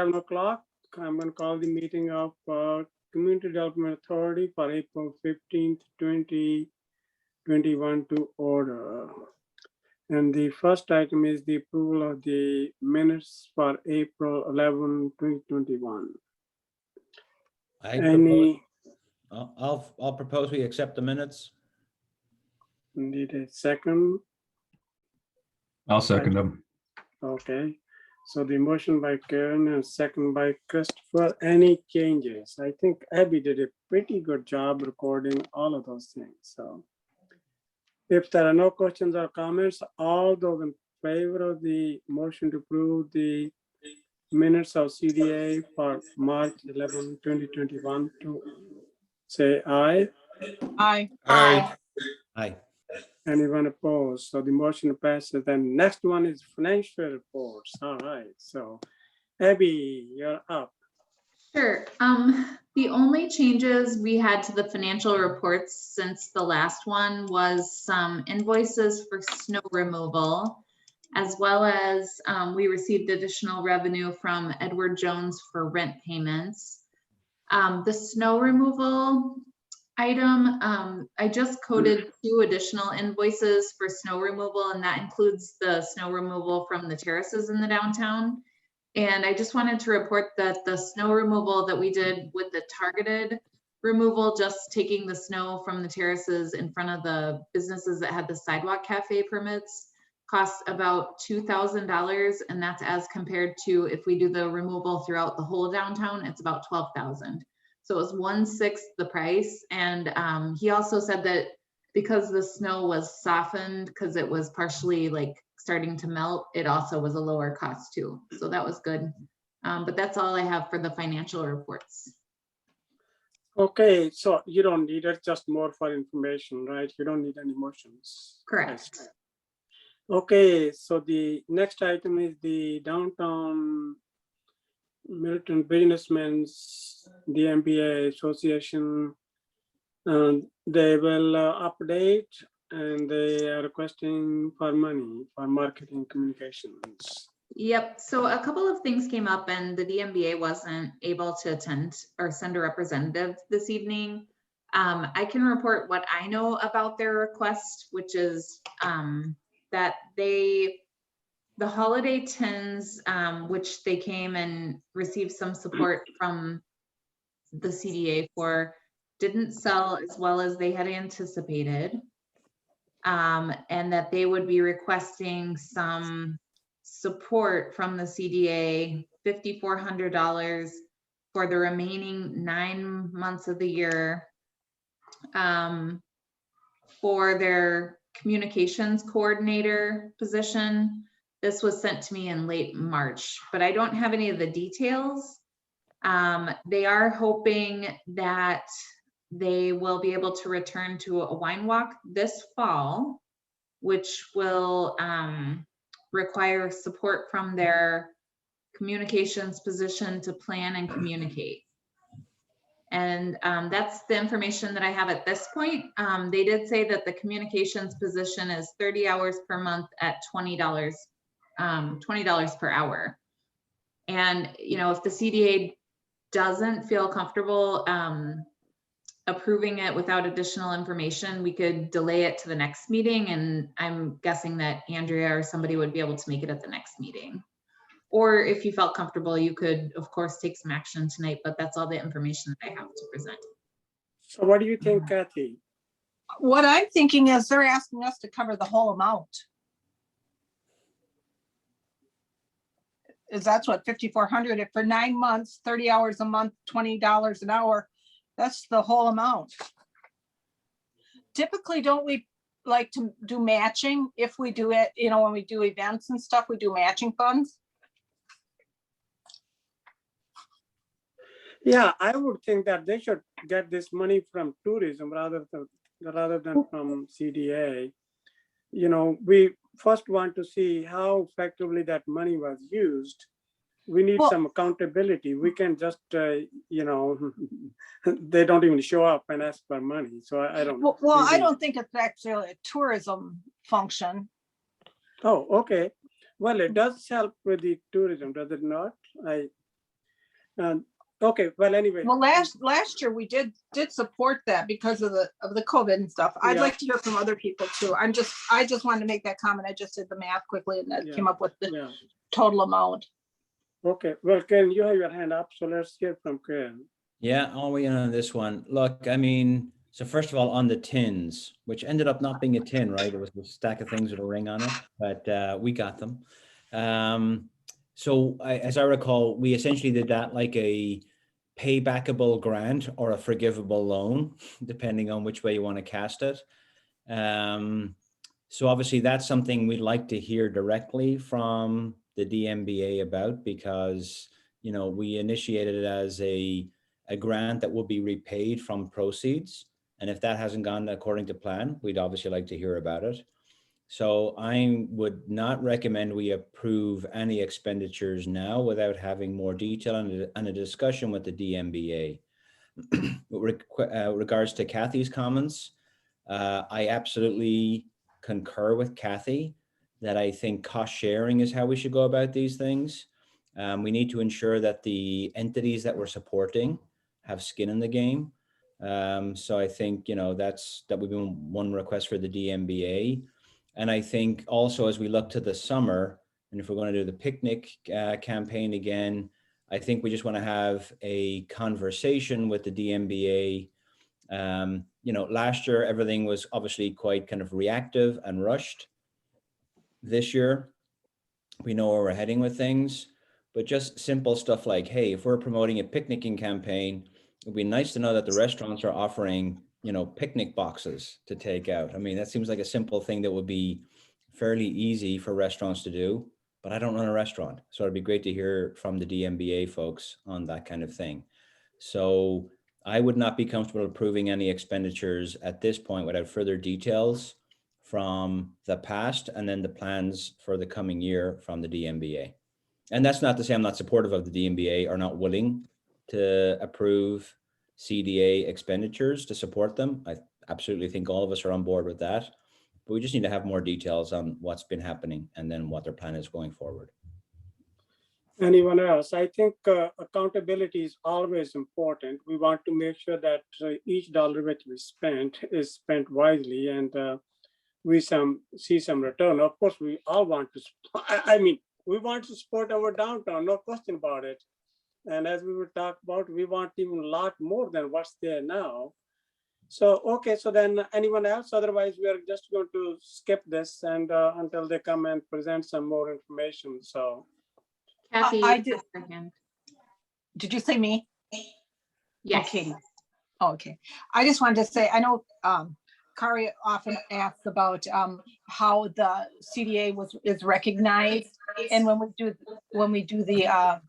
7 o'clock. I'm going to call the meeting of Community Development Authority for April 15th, 2021 to order. And the first item is the approval of the minutes for April 11, 2021. I'll propose we accept the minutes. Need a second? I'll second them. Okay. So the motion by Karen and second by Christopher. Any changes? I think Abby did a pretty good job recording all of those things. So if there are no questions or comments, all those in favor of the motion to approve the minutes of CDA for March 11, 2021 to say aye. Aye. Aye. Aye. Anyone opposed? So the motion passes. Then next one is financial reports. All right. So Abby, you're up. Sure. The only changes we had to the financial reports since the last one was some invoices for snow removal, as well as we received additional revenue from Edward Jones for rent payments. The snow removal item, I just coded 2 additional invoices for snow removal, and that includes the snow removal from the terraces in the downtown. And I just wanted to report that the snow removal that we did with the targeted removal, just taking the snow from the terraces in front of the businesses that had the sidewalk cafe permits, costs about $2,000. And that's as compared to if we do the removal throughout the whole downtown, it's about $12,000. So it was 1/6 the price. And he also said that because the snow was softened, because it was partially like starting to melt, it also was a lower cost too. So that was good. But that's all I have for the financial reports. Okay, so you don't need it, just more for information, right? You don't need any motions. Correct. Okay, so the next item is the downtown Middleton Businessmen's DMBA Association. They will update, and they are requesting for money for marketing communications. Yep. So a couple of things came up and the DMBA wasn't able to attend or send a representative this evening. I can report what I know about their request, which is that the holiday tins, which they came and received some support from the CDA for, didn't sell as well as they had anticipated. And that they would be requesting some support from the CDA, $5,400 for the remaining 9 months of the year, for their communications coordinator position. This was sent to me in late March, but I don't have any of the details. They are hoping that they will be able to return to a wine walk this fall, which will require support from their communications position to plan and communicate. And that's the information that I have at this point. They did say that the communications position is 30 hours per month at $20 per hour. And, you know, if the CDA doesn't feel comfortable approving it without additional information, we could delay it to the next meeting. And I'm guessing that Andrea or somebody would be able to make it at the next meeting. Or if you felt comfortable, you could, of course, take some action tonight, but that's all the information that I have to present. So what do you think, Kathy? What I'm thinking is they're asking us to cover the whole amount. Is that's what, $5,400 if for 9 months, 30 hours a month, $20 an hour, that's the whole amount. Typically, don't we like to do matching if we do it, you know, when we do events and stuff, we do matching funds? Yeah, I would think that they should get this money from tourism rather than from CDA. You know, we first want to see how effectively that money was used. We need some accountability. We can just, you know, they don't even show up and ask for money. So I don't. Well, I don't think it's actually a tourism function. Oh, okay. Well, it does help with the tourism, does it not? Okay, well, anyway. Well, last year we did support that because of the COVID and stuff. I'd Yeah. like to hear from other people too. I just wanted to make that comment. I just did the math quickly and that Yeah. came up with the Yeah, total amount. okay, well, Ken, you have your hand up, so let's hear from Ken. Yeah, I'll weigh in on this one. Look, I mean, so first of all, on the tins, which ended up not being a tin, right? It was a stack of things with a ring on it, but we got them. As I recall, we essentially did that like a paybackable grant or a forgivable loan, depending on which way you want to cast it. So obviously that's something we'd like to hear directly from the DMBA about, because, you know, we initiated it as a grant that will be repaid from proceeds. And if that hasn't gone according to plan, we'd obviously like to hear about it. So I would not recommend we approve any expenditures now without having more detail and a discussion with the DMBA. With regards to Kathy's comments, I absolutely concur with Kathy that I think cost sharing is how we should go about these things. We need to ensure that the entities that we're supporting have skin in the game. So I think, you know, that would be one request for the DMBA. And I think also as we look to the summer, and if we're going to do the picnic campaign again, I think we just want to have a conversation with the DMBA. You know, last year, everything was obviously quite kind of reactive and rushed. This year, we know where we're heading with things, but just simple stuff like, hey, if we're promoting a picnicking campaign, it'd be nice to know that the restaurants are offering, you know, picnic boxes to take out. I mean, that seems like a simple thing that would be fairly easy for restaurants to do, but I don't run a restaurant. So it'd be great to hear from the DMBA folks on that kind of thing. So I would not be comfortable approving any expenditures at this point without further details from the past and then the plans for the coming year from the DMBA. And that's not to say I'm not supportive of the DMBA or not willing to approve CDA expenditures to support them. I absolutely think all of us are on board with that, but we just need to have more details on what's been happening and then what their plan is going forward. Anyone else? I think accountability is always important. We want to make sure that each dollar which we spent is spent wisely and we see some return. Of course, we all want to, I mean, we want to support our downtown, no question about it. And as we will talk about, we want even a lot more than what's there now. So, okay, so then anyone else? Otherwise, we are just going to skip this and until they come and present some more information. So, Kathy, I you did- have your hand. Did you say me? Yes. Okay. Oh, okay. I just wanted to say, I know Kari often asks about how the CDA is recognized, and when we do the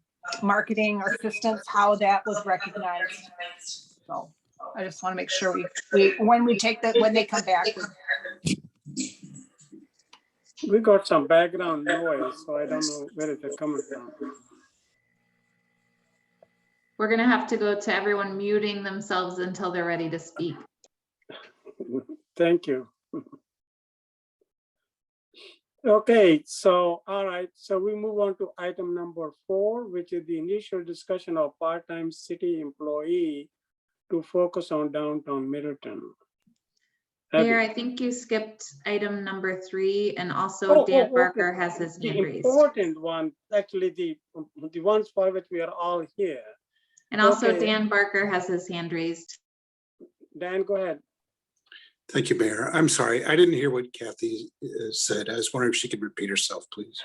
marketing assistance, how that was recognized. So I just want to make sure when they come back. we got some background noise, so I don't know where it's coming from. We're going to have to go to everyone muting themselves until they're ready to speak. Thank you. Okay, so all right, so we move on to item number 4, which is the initial discussion of part-time city employee to focus on downtown Middleton. Mayor, Abby. I think you skipped item number 3, and also Dan okay. Barker has his The hand raised. important one, actually the ones for which we are all here. And also okay. Dan Barker has his hand raised. Dan, go ahead. Thank you, Mayor. I'm sorry, I didn't hear what Kathy said. I was wondering if she could repeat herself, please.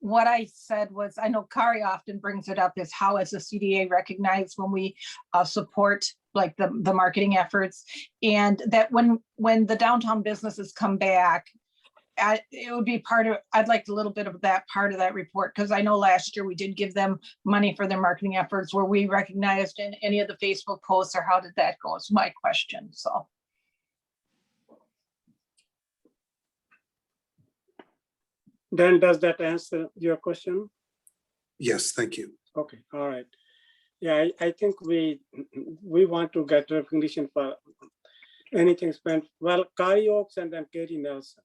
What I said was, I know Kari often brings it up, is how is the CDA recognized when we support like the marketing efforts, and that when the downtown businesses come back, it would be I'd like a little bit of that part of that report, because I know last year we did give them money for their marketing efforts. Were we recognized in any of the Facebook posts, or how did that go is my question, so. Dan, does that answer your question? Yes, thank you. Okay, all right. Yeah, I think we want to get recognition for anything spent. Well, Kari Oaks and then Katie Nelson.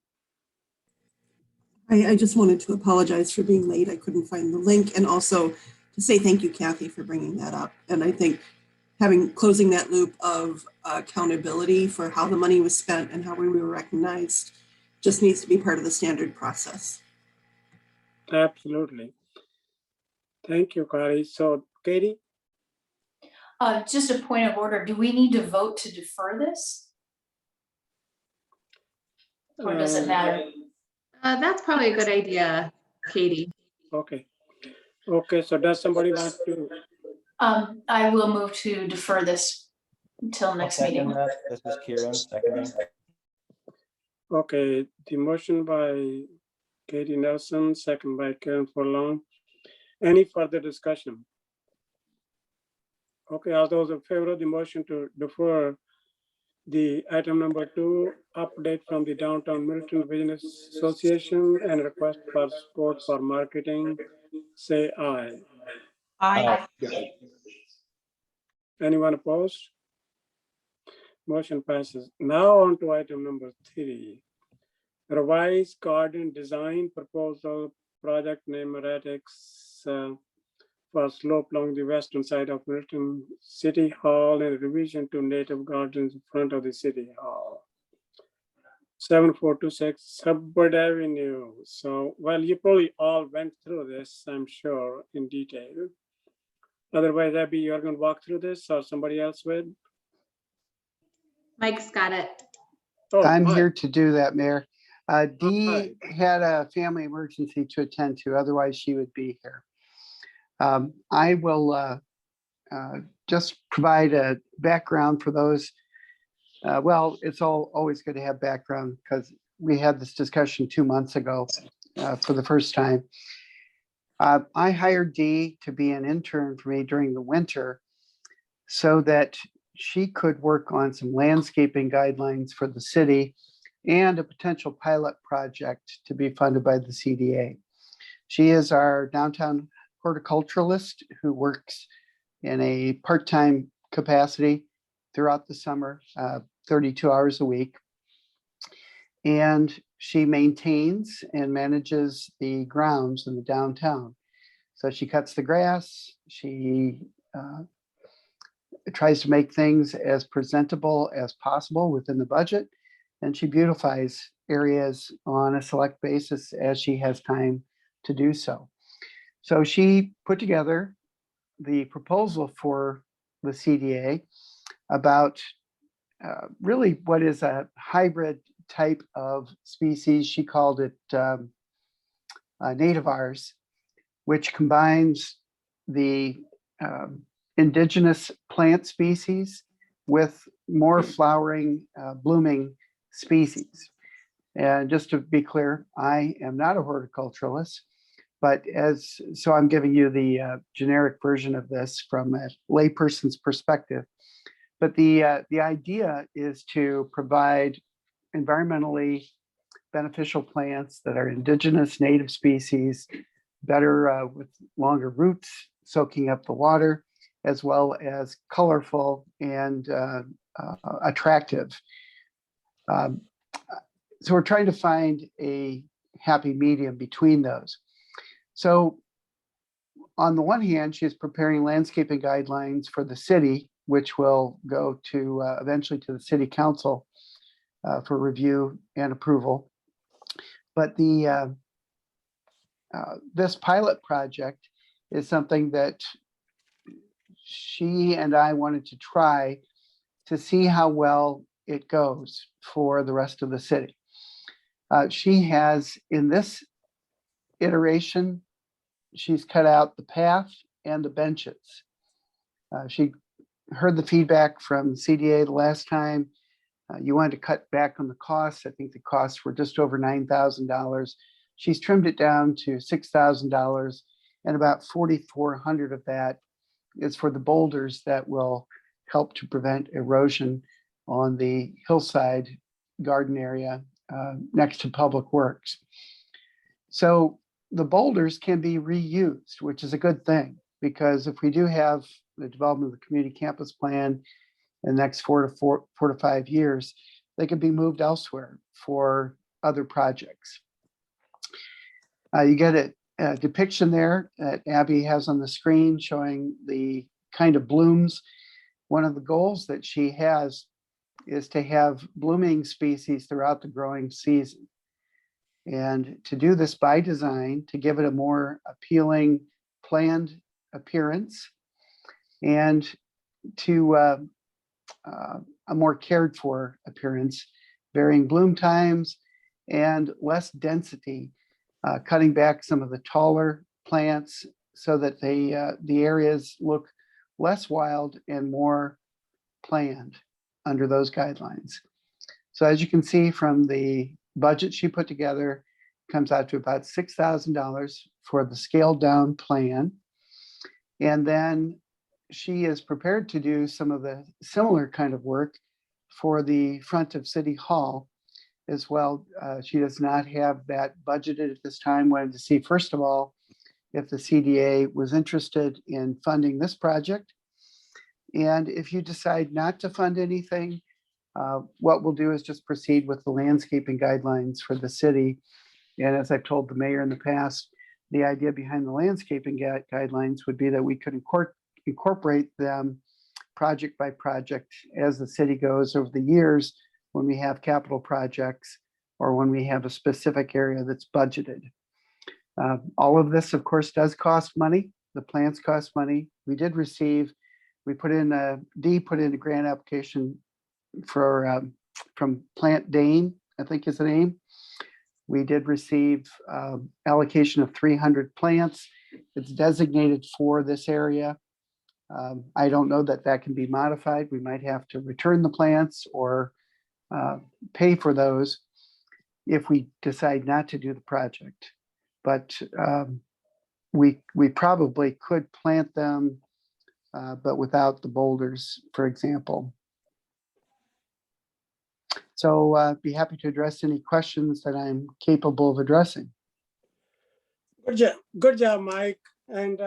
I just wanted to apologize for being late. I couldn't find the link. And also, to say thank you, Kathy, for bringing that up. And I think closing that loop of accountability for how the money was spent and how we were recognized just needs to be part of the standard process. Absolutely. Thank you, Kari. So Katie? Just a point of order. Do we need to vote to defer this? Or does it matter? That's probably a good idea, Katie. Okay. Okay, so does somebody want to? I will move to defer this until I'll next second meeting. that. This is Kieran seconding. Okay, the motion by Katie Nelson, second by Karen Forlong. Any further discussion? Okay, all those in favor of the motion to defer the item number 2, update from the Downtown Middleton Business Association and request for support for marketing, say aye. Aye. Anyone opposed? Motion passes. Now on to item number 3. Revised garden design proposal, project name erratics for slope along the western side of Middleton City Hall and revision to native gardens in front of the City Hall. 7426 Hubbard Avenue. So, well, you probably all went through this, I'm sure, in detail. Otherwise, Abby, you're going to walk through this or somebody else will? Mike's got it. Oh, I'm Mike. here to do that, Mayor. Hi. Dee had a family emergency to attend to, otherwise she would be here. I will just provide a background for those. Well, it's always good to have background because we had this discussion 2 months ago for the first time. I hired Dee to be an intern for me during the winter so that she could work on some landscaping guidelines for the city and a potential pilot project to be funded by the CDA. She is our downtown horticulturalist who works in a part-time capacity throughout the summer, 32 hours a week. And she maintains and manages the grounds in the downtown. So she cuts the grass, she tries to make things as presentable as possible within the budget, and she beautifies areas on a select basis as she has time to do so. So she put together the proposal for the CDA about really what is a hybrid type of species. She called it nativars, which combines the indigenous plant species with more flowering, blooming species. And just to be clear, I am not a horticulturalist, but so I'm giving you the generic version of this from a layperson's perspective. But the idea is to provide environmentally beneficial plants that are indigenous native species, better with longer roots, soaking up the water, as well as colorful and attractive. So we're trying to find a happy medium between those. So on the one hand, she's preparing landscaping guidelines for the city, which will go to eventually to the city council for review and approval. But this pilot project is something that she and I wanted to try to see how well it goes for the rest of the city. She has, in this iteration, she's cut out the path and the benches. She heard the feedback from CDA the last time. You wanted to cut back on the costs. I think the costs were just over $9,000. She's trimmed it down to $6,000, and about $4,400 of that is for the boulders that will help to prevent erosion on the hillside garden area next to Public Works. So the boulders can be reused, which is a good thing, because if we do have the development of the community campus plan in the next 4 to 5 years, they can be moved elsewhere for other projects. You get depiction there that Abby has on the screen showing the kind of blooms. One of the goals that she has is to have blooming species throughout the growing season. And to do this by design, to give it a more appealing planned appearance and to a more cared for appearance, varying bloom times and less density, cutting back some of the taller plants so that the areas look less wild and more planned under those guidelines. So as you can see from the budget she put together, comes out to about $6,000 for the scaled down plan. And then she is prepared to do some of the similar kind of work for the front of City Hall as well. She does not have that budgeted at this time. Wanted to see, first of all, if the CDA was interested in funding this project. And if you decide not to fund anything, what we'll do is just proceed with the landscaping guidelines for the city. And as I've told the mayor in the past, the idea behind the landscaping guidelines would be that we could incorporate them project by project as the city goes over the years when we have capital projects or when we have a specific area that's budgeted. All of this, of course, does cost money. The plants cost money. We put in a grant application for from Plant Dane, I think is the name. We did receive allocation of 300 plants. It's designated for this area. I don't know that that can be modified. We might have to return the plants or pay for those if we decide not to do the project. But we probably could plant them, but without the boulders, for example. So be happy to address any questions that I'm capable of addressing. Good job, Mike. And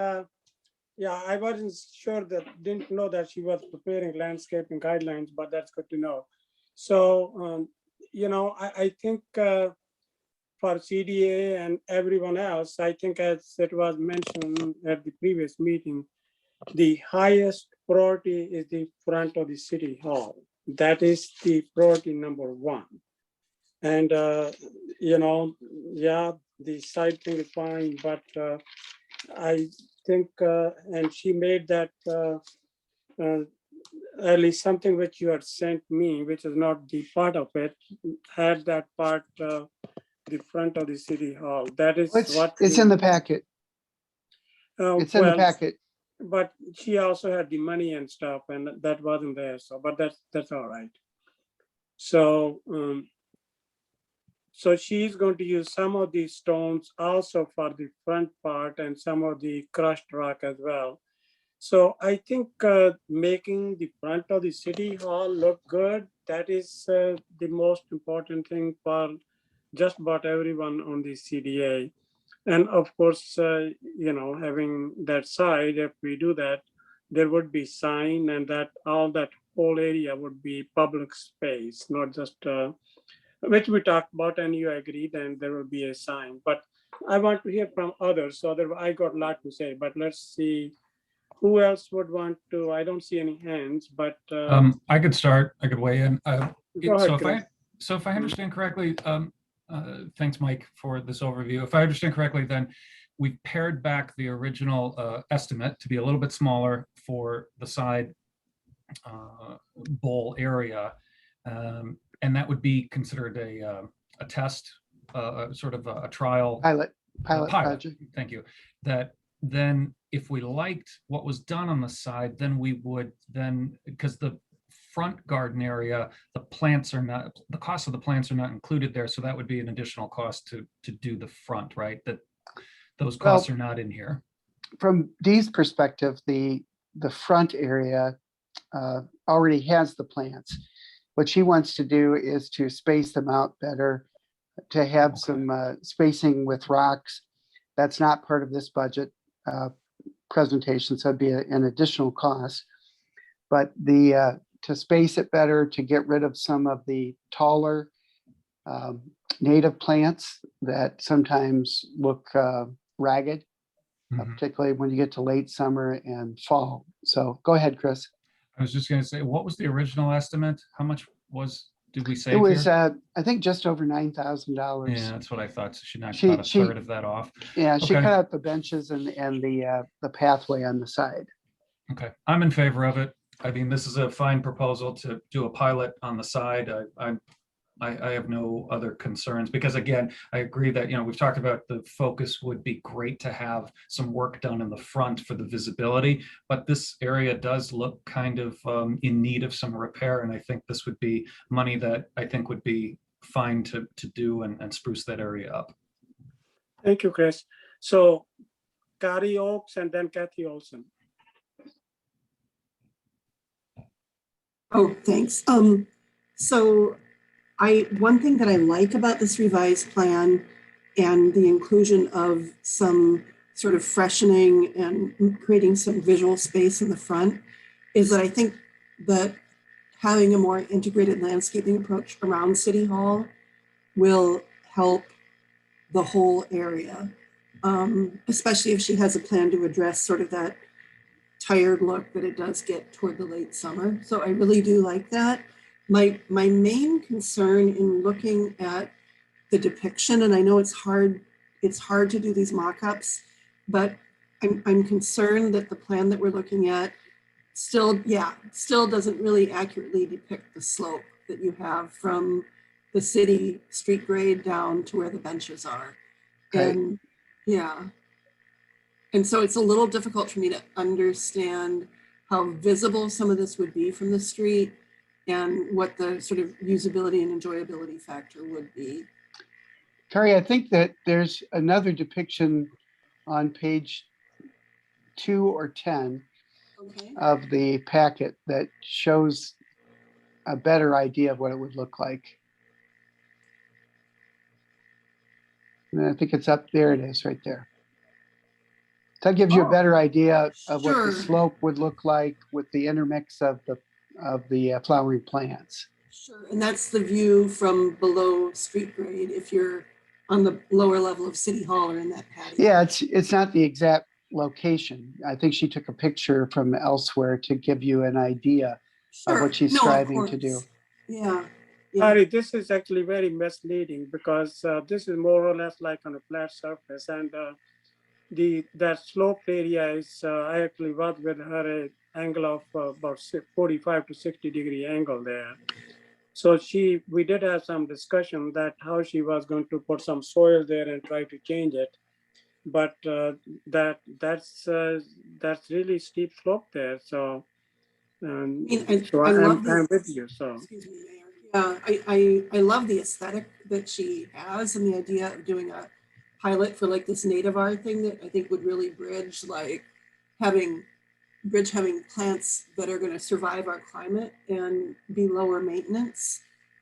yeah, I wasn't sure didn't know that she was preparing landscaping guidelines, but that's good to know. So, I think for CDA and everyone else, I think as it was mentioned at the previous meeting, the highest priority is the front of the city hall. That is the priority number one. And, yeah, the side thing is fine, but I think, and she made that at least something which you had sent me, which is not the part of it, had that part, the front of the city hall. That is it's in the packet. It's in the packet. But she also had the money and stuff, and that wasn't there. So, but that's all right. So, so she's going to use some of these stones also for the front part and some of the crushed rock as well. So I think making the front of the city hall look good, that is the most important thing for just about everyone on the CDA. And of course, having that side, if we do that, there would be sign and that whole area would be public space, not just, which we talked about and you agreed, and there will be a sign. But I want to hear from others. So I got a lot to say, but let's see who else would want to. I don't see any hands, but. I could start, I could weigh in. Go ahead, So if I understand correctly, thanks, Mike, for this overview. If I understand correctly, then we've pared back the original estimate to be a little bit smaller for the side bowl area. And that would be considered a test, sort of a trial. Pilot project. Thank you. That then if we liked what was done on the side, then we would because the front garden area, the cost of the plants are not included there. So that would be an additional cost to do the front, right? That those costs are not in here. From Dee's perspective, the front area already has the plants. What she wants to do is to space them out better, to have some spacing with rocks. That's not part of this budget presentation, so it'd be an additional cost. But to space it better, to get rid of some of the taller native plants that sometimes look ragged, particularly when you get to late summer and fall. So go ahead, Chris. I was just gonna say, what was the original estimate? How much did we It save was, here? I think, just over Yeah, $9,000. that's what I thought. So she knocked She- about a she- third of that off. Yeah, she Okay. cut out the benches and the pathway on the side. Okay, I'm in favor of it. I mean, this is a fine proposal to do a pilot on the side. I have no other concerns because again, I agree that, we've talked about the focus would be great to have some work done in the front for the visibility, but this area does look kind of in need of some repair. And I think this would be money that I think would be fine to do and spruce that area up. Thank you, Chris. So Kari Oaks and then Kathy Olson. Oh, thanks. So one thing that I like about this revised plan and the inclusion of some sort of freshening and creating some visual space in the front is that I think that having a more integrated landscaping approach around City Hall will help the whole area, especially if she has a plan to address sort of that tired look that it does get toward the late summer. So I really do like that. My main concern in looking at the depiction, and I know it's hard to do these mock-ups, but I'm concerned that the plan that we're looking at still doesn't really accurately depict the slope that you have from the city street grade down to where the benches are. Okay. And yeah. And so it's a little difficult for me to understand how visible some of this would be from the street and what the sort of usability and enjoyability factor would be. Kari, I think that there's another depiction on page 2 or 10 Okay. of the packet that shows a better idea of what it would look like. And I think it's up there. It is right there. That gives you a better idea of what the Sure. slope would look like with the intermix of the flowering plants. Sure, and that's the view from below street grade if you're on the lower level of City Hall or in that patio. Yeah, it's not the exact location. I think she took a picture from elsewhere to give you an idea of what she's No, of striving to do. course. Yeah. Yeah. Kari, this is actually very misleading because this is more or less like on a flat surface, and that sloped area is I actually worked with her an angle of about 45 to 60 degree angle there. So we did have some discussion that how she was going to put some soil there and try to change it, but that's really steep slope there. So, I'm with you. So. Excuse me, Mayor. Yeah, I love the aesthetic that she has and the idea of doing a pilot for like this native art thing that I think would really bridge having plants that are going to survive our climate and be lower maintenance,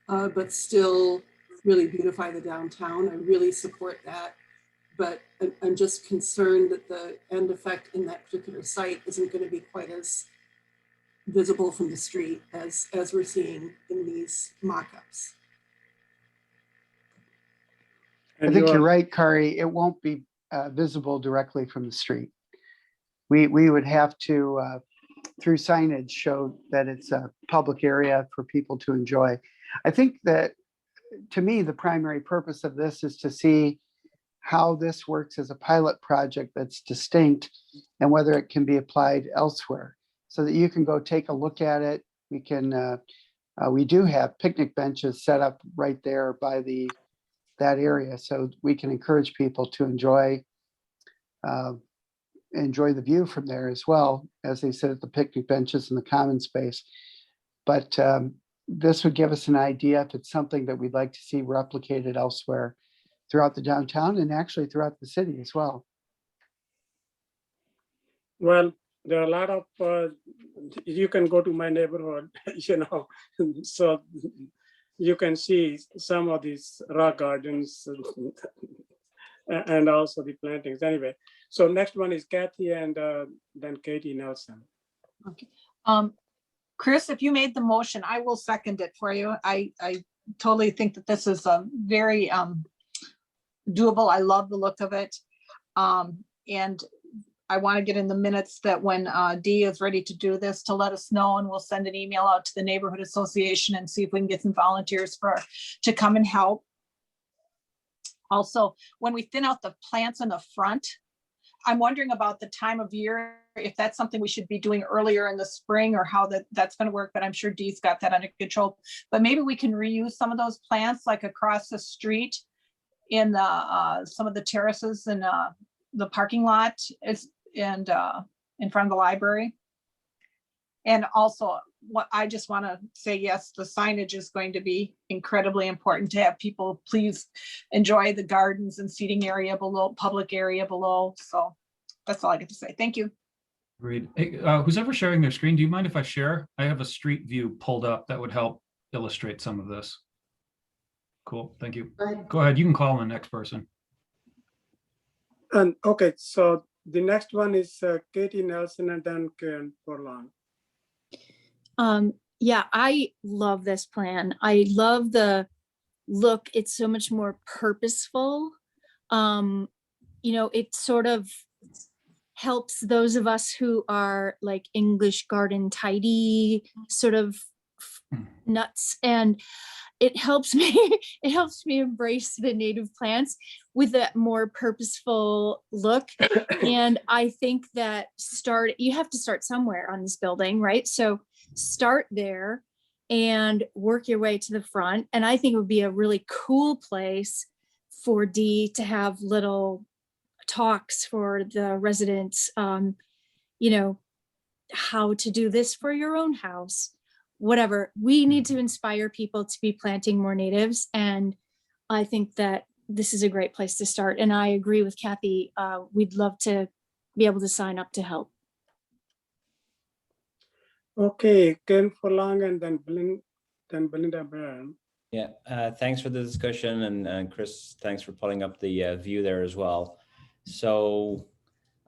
but still really beautify the downtown. I really support that. But I'm just concerned that the end effect in that particular site isn't going to be quite as visible from the street as we're seeing in these mock-ups. I think you're right, Kari. It won't be visible directly from the street. We would have to, through signage, show that it's a public area for people to enjoy. I think that, to me, the primary purpose of this is to see how this works as a pilot project that's distinct and whether it can be applied elsewhere so that you can go take a look at it. We do have picnic benches set up right there by that area, so we can encourage people to enjoy the view from there as well as they sit at the picnic benches in the common space. But this would give us an idea if it's something that we'd like to see replicated elsewhere throughout the downtown and actually throughout the city as well. Well, there are a lot of, you can go to my neighborhood, so you can see some of these rock gardens and also the plantings. Anyway, so next one is Kathy and then Katie Nelson. Okay. Chris, if you made the motion, I will second it for you. I totally think that this is a very doable. I love the look of it. And I want to get in the minutes that when Dee is ready to do this, to let us know, and we'll send an email out to the neighborhood association and see if we can get some volunteers to come and help. Also, when we thin out the plants in the front, I'm wondering about the time of year, if that's something we should be doing earlier in the spring, or how that's going to work, but I'm sure Dee's got that under control. But maybe we can reuse some of those plants, like across the street in the some of the terraces and the parking lot and in front of the library. And also, what I just want to say, yes, the signage is going to be incredibly important to have people please enjoy the gardens and seating area below, public area below. So that's all I get to say. Thank you. Agreed. Hey, who's ever sharing their screen, do you mind if I share? I have a street view pulled up that would help illustrate some of this. Cool, thank you. Go ahead, you can call on the next person. And okay, so the next one is Katie Nelson and then Karen Forlong. Yeah, I love this plan. I love the look. It's so much more purposeful. You know, it sort of helps those of us who are like English garden tidy sort of nuts, and it helps me embrace the native plants with a more purposeful look. And I think that you have to start somewhere on this building, right? So start there and work your way to the front. And I think it would be a really cool place for Dee to have little talks for the residents, you know, how to do this for your own house, whatever. We need to inspire people to be planting more natives. And I think that this is a great place to start. And I agree with Kathy. We'd love to be able to sign up to help. Okay, Ken Forlong and then Belinda Byrne. Yeah, thanks for the discussion, and Chris, thanks for pulling up the view there as well. So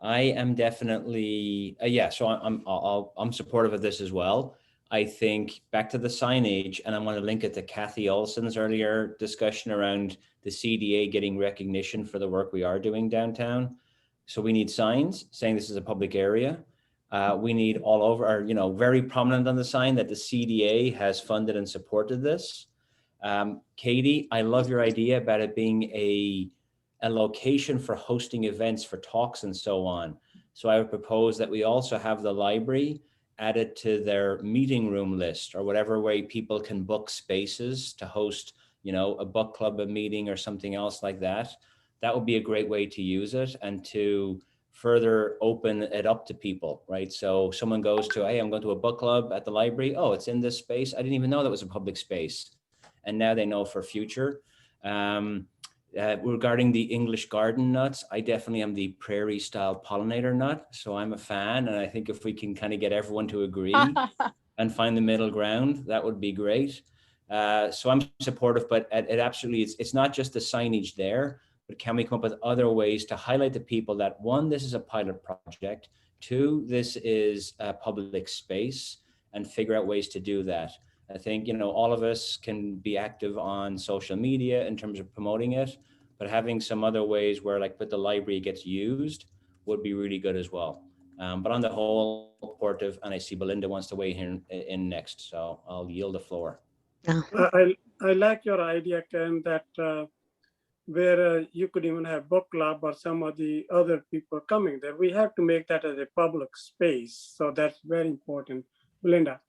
I am definitely, yeah, so I'm supportive of this as well. I think back to the signage, and I'm going to link it to Kathy Olson's earlier discussion around the CDA getting recognition for the work we are doing downtown. So we need signs saying this is a public area. We need all over, or, you know, very prominent on the sign that the CDA has funded and supported this. Katie, I love your idea about it being a location for hosting events, for talks and so on. So I would propose that we also have the library added to their meeting room list, or whatever way people can book spaces to host, you know, a book club, a meeting or something else like that. That would be a great way to use it and to further open it up to people, right? So someone goes to, hey, I'm going to a book club at the library. Oh, it's in this space. I didn't even know that was a public space. And now they know for future. Regarding the English garden nuts, I definitely am the prairie style pollinator nut. So I'm a fan. And I think if we can kind of get everyone to agree and find the middle ground, that would be great. So I'm supportive, but it absolutely, it's not just the signage there, but can we come up with other ways to highlight to people that, one, this is a pilot project, two, this is a public space, and figure out ways to do that. I think, you know, all of us can be active on social media in terms of promoting it, but having some other ways where, like, with the library gets used would be really good as well. But on the whole, supportive, and I see Belinda wants to weigh in next, so I'll yield the floor. I like your idea, Ken, that where you could even have book club or some of the other people coming there. We have to make that as a public space. So that's very important. Belinda.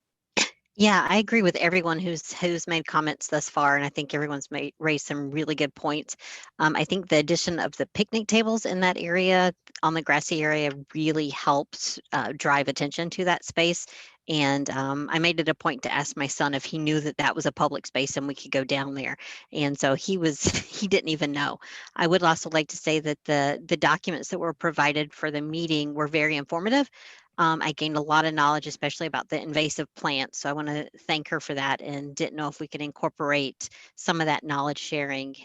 Yeah, I agree with everyone who's made comments thus far, and I think everyone's raised some really good points. I think the addition of the picnic tables in that area, on the grassy area, really helps drive attention to that space. And I made it a point to ask my son if he knew that that was a public space and we could go down there. And so he didn't even know. I would also like to say that the documents that were provided for the meeting were very informative. I gained a lot of knowledge, especially about the invasive plants. So I want to thank her for that, and didn't know if we could incorporate some of that knowledge sharing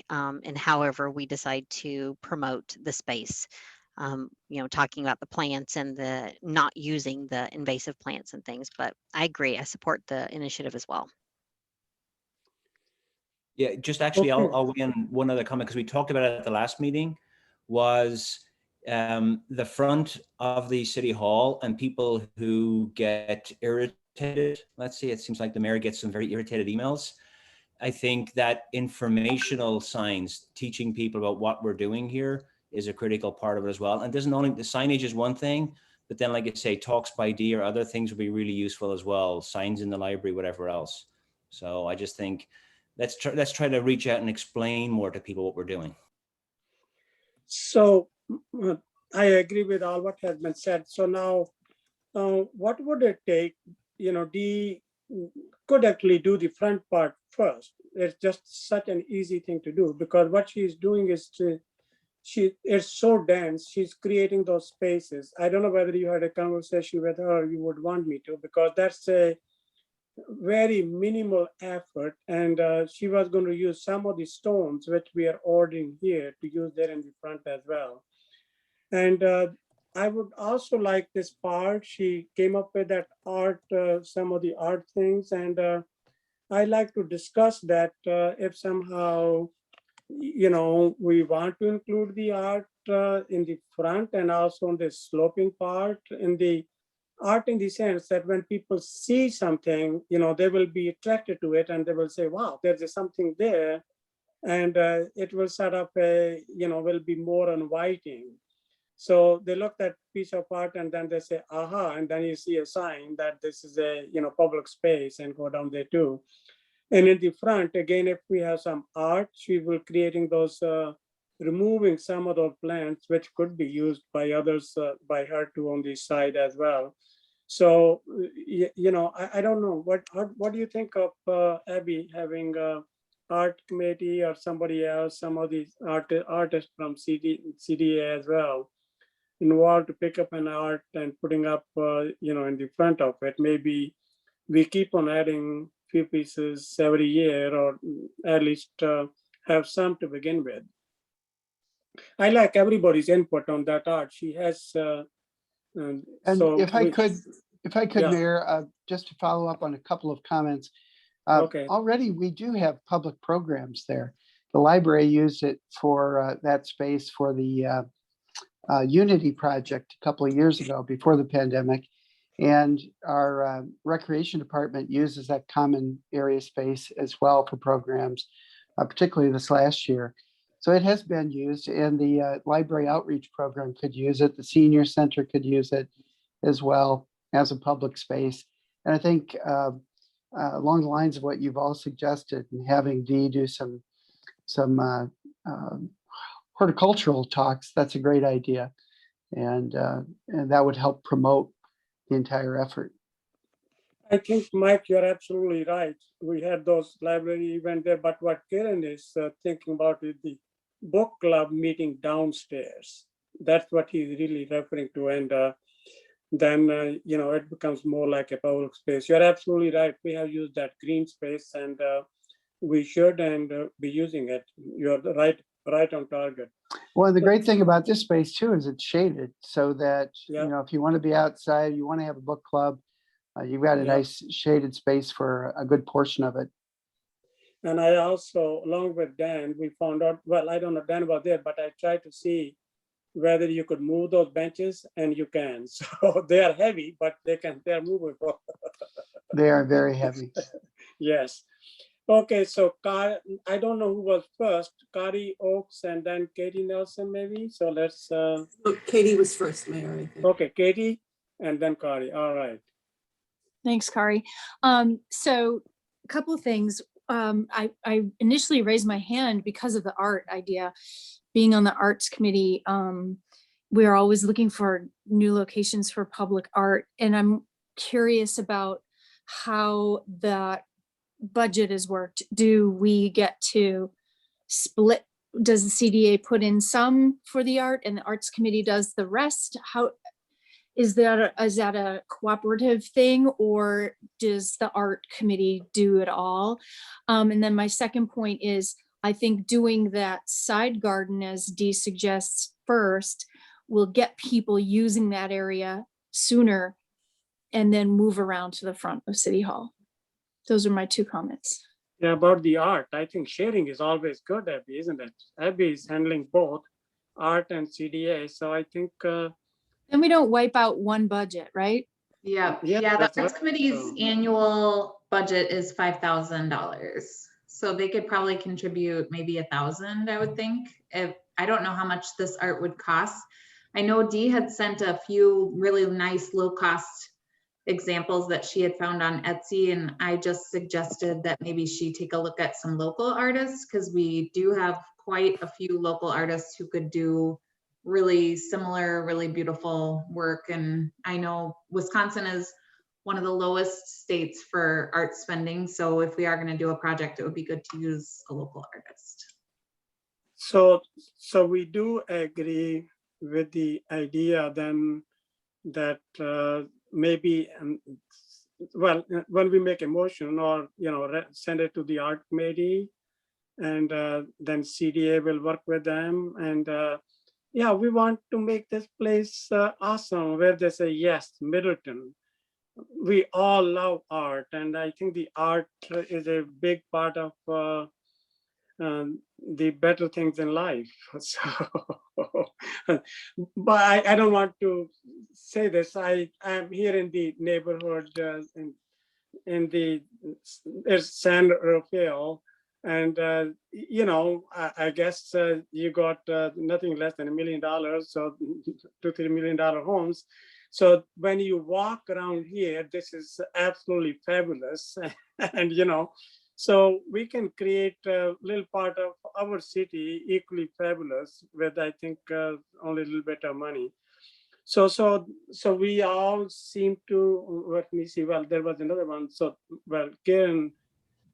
in however we decide to promote the space. You know, talking about the plants and the not using the invasive plants and things, but I agree. I support the initiative as well. Yeah, just actually, I'll weigh in one other comment, because we talked about it at the last meeting, was the front of the city hall, and people who get irritated, let's see, it seems like the mayor gets some very irritated emails. I think that informational signs, teaching people about what we're doing here, is a critical part of it as well. And doesn't only, the signage is one thing, but then like I say, talks by D or other things would be really useful as well. Signs in the library, whatever else. So I just think let's try to reach out and explain more to people what we're doing. So I agree with all what has been said. So now, what would it take? You know, D could actually do the front part first. It's just such an easy thing to do, because what she's doing is it's so dense. She's creating those spaces. I don't know whether you had a conversation with her, you would want me to, because that's a very minimal effort. And she was going to use some of the stones which we are ordering here to use there in the front as well. And I would also like this part. She came up with that art, some of the art things. And I like to discuss that if somehow, you know, we want to include the art in the front and also on the sloping part, in the art in the sense that when people see something, you know, they will be attracted to it and they will say, wow, there's something there. And it will set up a, you know, will be more inviting. So they look at piece of art and then they say, aha, and then you see a sign that this is a, you know, public space, and go down there too. And in the front, again, if we have some art, we will creating those, removing some of those plants, which could be used by others, by her too on the side as well. So, you know, I don't know, what do you think of Abby having a art committee or somebody else, some of these artists from CDA as well, involved to pick up an art and putting up, you know, in the front of it. Maybe we keep on adding few pieces every year, or at least have some to begin with. I like everybody's input on that art. She has, And so if I could, Yeah. Mayor, just to follow up on a couple of comments. Okay. Already we do have public programs there. The library used it for that space for the Unity project a couple of years ago before the pandemic. And our recreation department uses that common area space as well for programs, particularly this last year. So it has been used, and the library outreach program could use it. The senior center could use it as well as a public space. And I think along the lines of what you've all suggested, and having Dee do some horticultural talks, that's a great idea. And that would help promote the entire effort. I think, Mike, you're absolutely right. We had those library event there, but what Karen is thinking about is the book club meeting downstairs. That's what he's really referring to. And then, you know, it becomes more like a public space. You're absolutely right. We have used that green space, and we should and be using it. You're right on target. Well, the great thing about this space too is it's shaded, so that, Yeah. you know, if you want to be outside, you want to have a book club, you've got a Yeah. nice shaded space for a good portion of it. And I also, along with Dan, we found out, well, I don't know Dan was there, but I tried to see whether you could move those benches, and you can. So they are heavy, but they're movable. They are very heavy. Yes. Okay, so I don't know who was first, Kari Oaks and then Katie Nelson maybe. So let's. Oh, Katie was first, Mayor, I think. Okay, Katie and then Kari. All right. Thanks, Kari. So a couple of things. I initially raised my hand because of the art idea. Being on the arts committee, we're always looking for new locations for public art. And I'm curious about how that budget is worked. Do we get to split? Does the CDA put in some for the art and the arts committee does the rest? How is that a cooperative thing, or does the art committee do it all? And then my second point is, I think doing that side garden, as Dee suggests, first will get people using that area sooner, and then move around to the front of City Hall. Those are my two comments. Yeah, about the art, I think sharing is always good, Abby, isn't it? Abby is handling both art and CDA. So I think, Then we don't wipe out one budget, right? Yeah, Yeah, yeah, the that's Arts right. Committee's So- annual budget is $5,000. So they could probably contribute maybe 1,000, I would think. I don't know how much this art would cost. I know Dee had sent a few really nice low-cost examples that she had found on Etsy, and I just suggested that maybe she take a look at some local artists, because we do have quite a few local artists who could do really similar, really beautiful work. And I know Wisconsin is one of the lowest states for art spending. So if we are going to do a project, it would be good to use a local artist. So we do agree with the idea then that maybe, well, when we make a motion or, send it to the art committee, and then CDA will work with them. And yeah, we want to make this place awesome, where they say, yes, Middleton. We all love art, and I think the art is a big part of the better things in life. So, but I don't want to say this. I'm here in the neighborhood in the San Rafael, and I guess you got nothing less than $1 million, so $2-3 million homes. So when you walk around here, this is absolutely fabulous, and so we can create a little part of our city equally fabulous with, I think, only a little bit of money. So we all seem to, let me see, well, there was another one. So, well, Karen,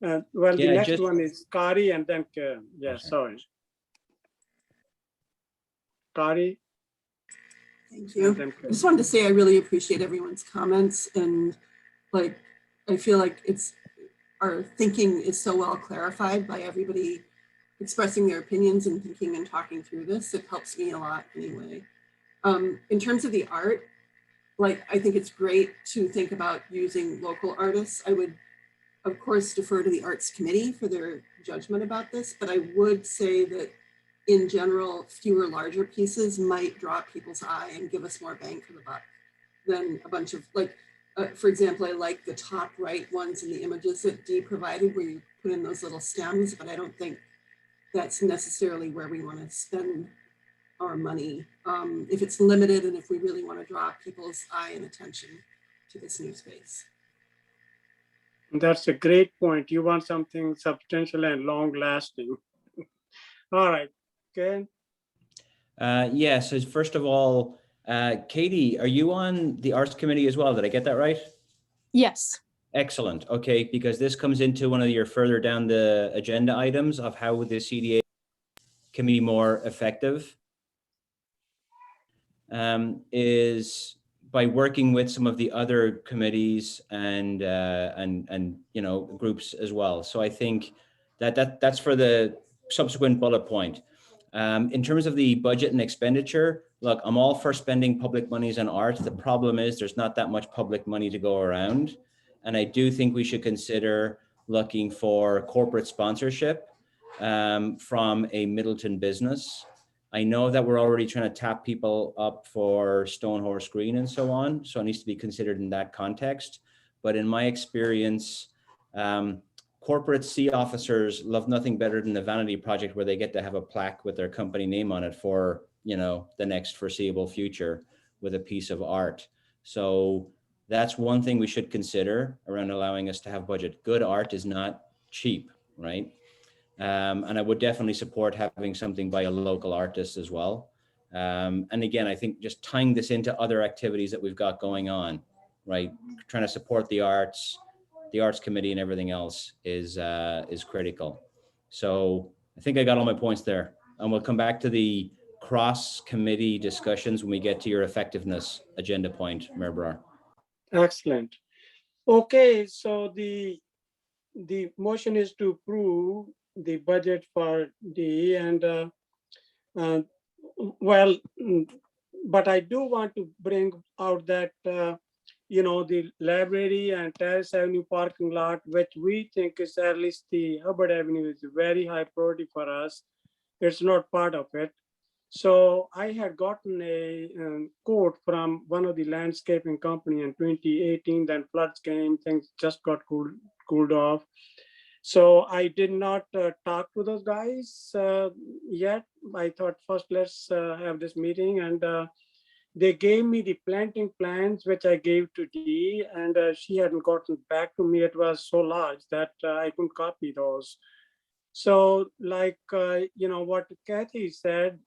well, the Yeah, next just- one is Kari and then Karen. Yeah, Okay. sorry. Kari. Thank you. and then I Karen. just wanted to say I really appreciate everyone's comments, and like I feel like our thinking is so well clarified by everybody expressing their opinions and thinking and talking through this. It helps me a lot anyway. In terms of the art, like I think it's great to think about using local artists. I would, of course, defer to the Arts Committee for their judgment about this, but I would say that in general, fewer larger pieces might draw people's eye and give us more bang for the buck than a bunch of for example, I like the top right ones in the images that Dee provided where you put in those little stems, but I don't think that's necessarily where we want to spend our money. If it's limited and if we really want to draw people's eye and attention to this new space. That's a great point. You want something substantial and long lasting. All right, Karen. Yes, so first of all, Katie, are you on the Arts Committee as well? Did I get that right? Yes. Excellent. Okay, because this comes into one of your further down the agenda items of how the CDA can be more effective, is by working with some of the other committees and groups as well. So I think that's for the subsequent bullet point. In terms of the budget and expenditure, look, I'm all for spending public monies on art. The problem is there's not that much public money to go around. And I do think we should consider looking for corporate sponsorship from a Middleton business. I know that we're already trying to tap people up for Stonehorse Green and so on. So it needs to be considered in that context. But in my experience, corporate C officers love nothing better than the vanity project where they get to have a plaque with their company name on it for, the next foreseeable future with a piece of art. So that's one thing we should consider around allowing us to have budget. Good art is not cheap, right? And I would definitely support having something by a local artist as well. And again, I think just tying this into other activities that we've got going on, right? Trying to support the Arts Committee and everything else is critical. So I think I got all my points there. And we'll come back to the cross-committee discussions when we get to your effectiveness agenda point, Mayor Brar. Excellent. Okay, so the motion is to approve the budget for D, and but I do want to bring out that the library and Terrace Avenue parking lot, which we think is, at least the Hubbard Avenue, is a very high priority for us. It's not part of it. So I had gotten a quote from one of the landscaping company in 2018. Then floods came, things just got cooled off. So I did not talk to those guys yet. I thought first let's have this meeting, and they gave me the planting plans, which I gave to Dee, and she hadn't gotten back to me. It was so large that I couldn't copy those. So like, what Kathy said,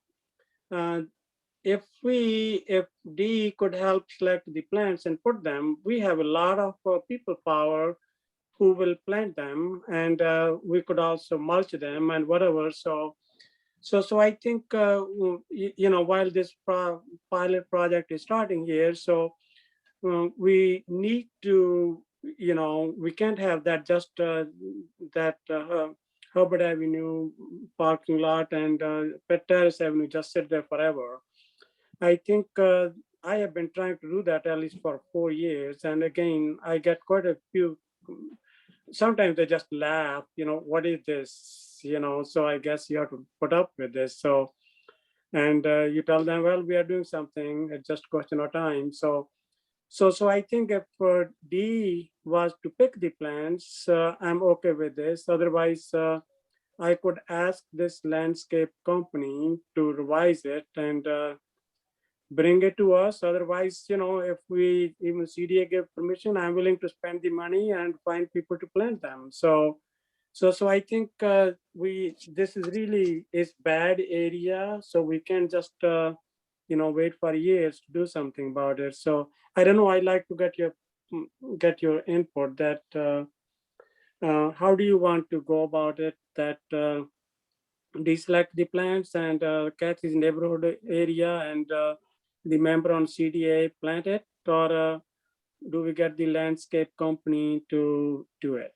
if Dee could help select the plants and put them, we have a lot of people power who will plant them, and we could also mulch them and whatever. So I think, while this pilot project is starting here, so we need to, we can't have that just that Herbert Avenue parking lot and Terrace Avenue just sit there forever. I think I have been trying to do that at least for 4 years. And again, I get quite a few, sometimes they just laugh, what is this? So I guess you have to put up with this. So, and you tell them, well, we are doing something, it's just a question of time. So I think if D was to pick the plans, I'm okay with this. Otherwise, I could ask this landscape company to revise it and bring it to us. Otherwise, if we even CDA give permission, I'm willing to spend the money and find people to plant them. So I think this is really is bad area. So we can just wait for years to do something about it. So I don't know. I'd like to get your input. That how do you want to go about it? That deselect the plants and Kathy's neighborhood area and the member on CDA plant it, or do we get the landscape company to do it?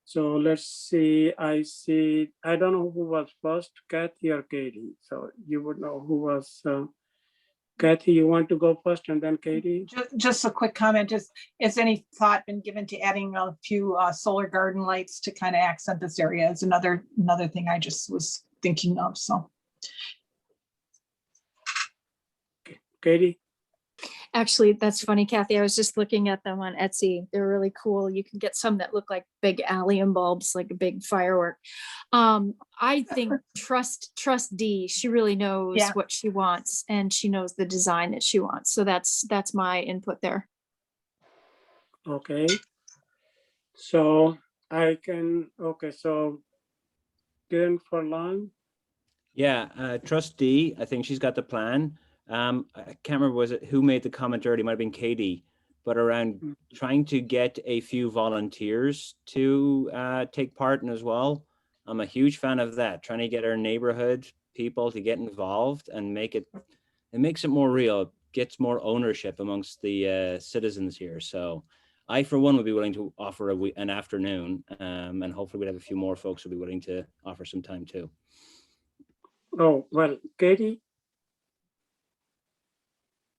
So let's see. I don't know who was first, Kathy or Katie. So you would know who was. Kathy, you want to go first and then Katie? Just a quick comment. Has any thought been given to adding a few solar garden lights to kind of accent this area? Is another thing I just was thinking of. So, Katie. Actually, that's funny, Kathy. I was just looking at them on Etsy. They're really cool. You can get some that look like big allium bulbs, like a big firework. I think trust Dee. She really knows what she wants, and she knows the design that she wants. So that's my input there. Okay. So I can. Okay. So Kiran Furlan. Yeah, trustee. I think she's got the plan. I can't remember, was it who made the comment earlier? It might have been Katie, but around trying to get a few volunteers to take part in as well. I'm a huge fan of that, trying to get our neighborhood people to get involved and it makes it more real, gets more ownership amongst the citizens here. So I, for one, would be willing to offer an afternoon, and hopefully we'd have a few more folks who'll be willing to offer some time too. Oh, well, Katie.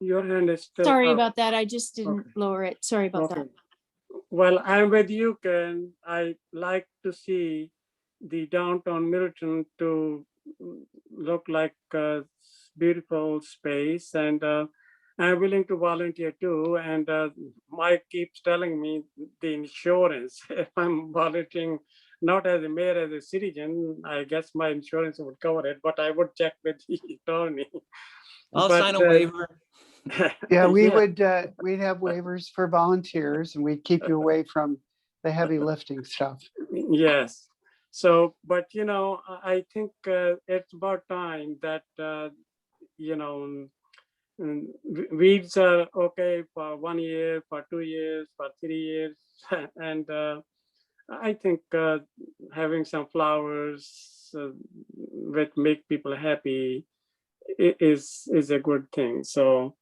Your hand is still Sorry up. about that. I just didn't lower it. Sorry about that. Well, I'm with you, Ken. I like to see the downtown Middleton to look like a beautiful space, and I'm willing to volunteer too. And Mike keeps telling me the insurance. If I'm volunteering, not as a mayor, as a citizen, I guess my insurance would cover it, but I would check with the attorney. I'll sign a waiver. Yeah, we'd have waivers for volunteers, and we'd keep you away from the heavy lifting stuff. Yes. So, but I think it's about time that weeds are okay for 1 year, for 2 years, for 3 years, and I think having some flowers that make people happy is a good thing. So.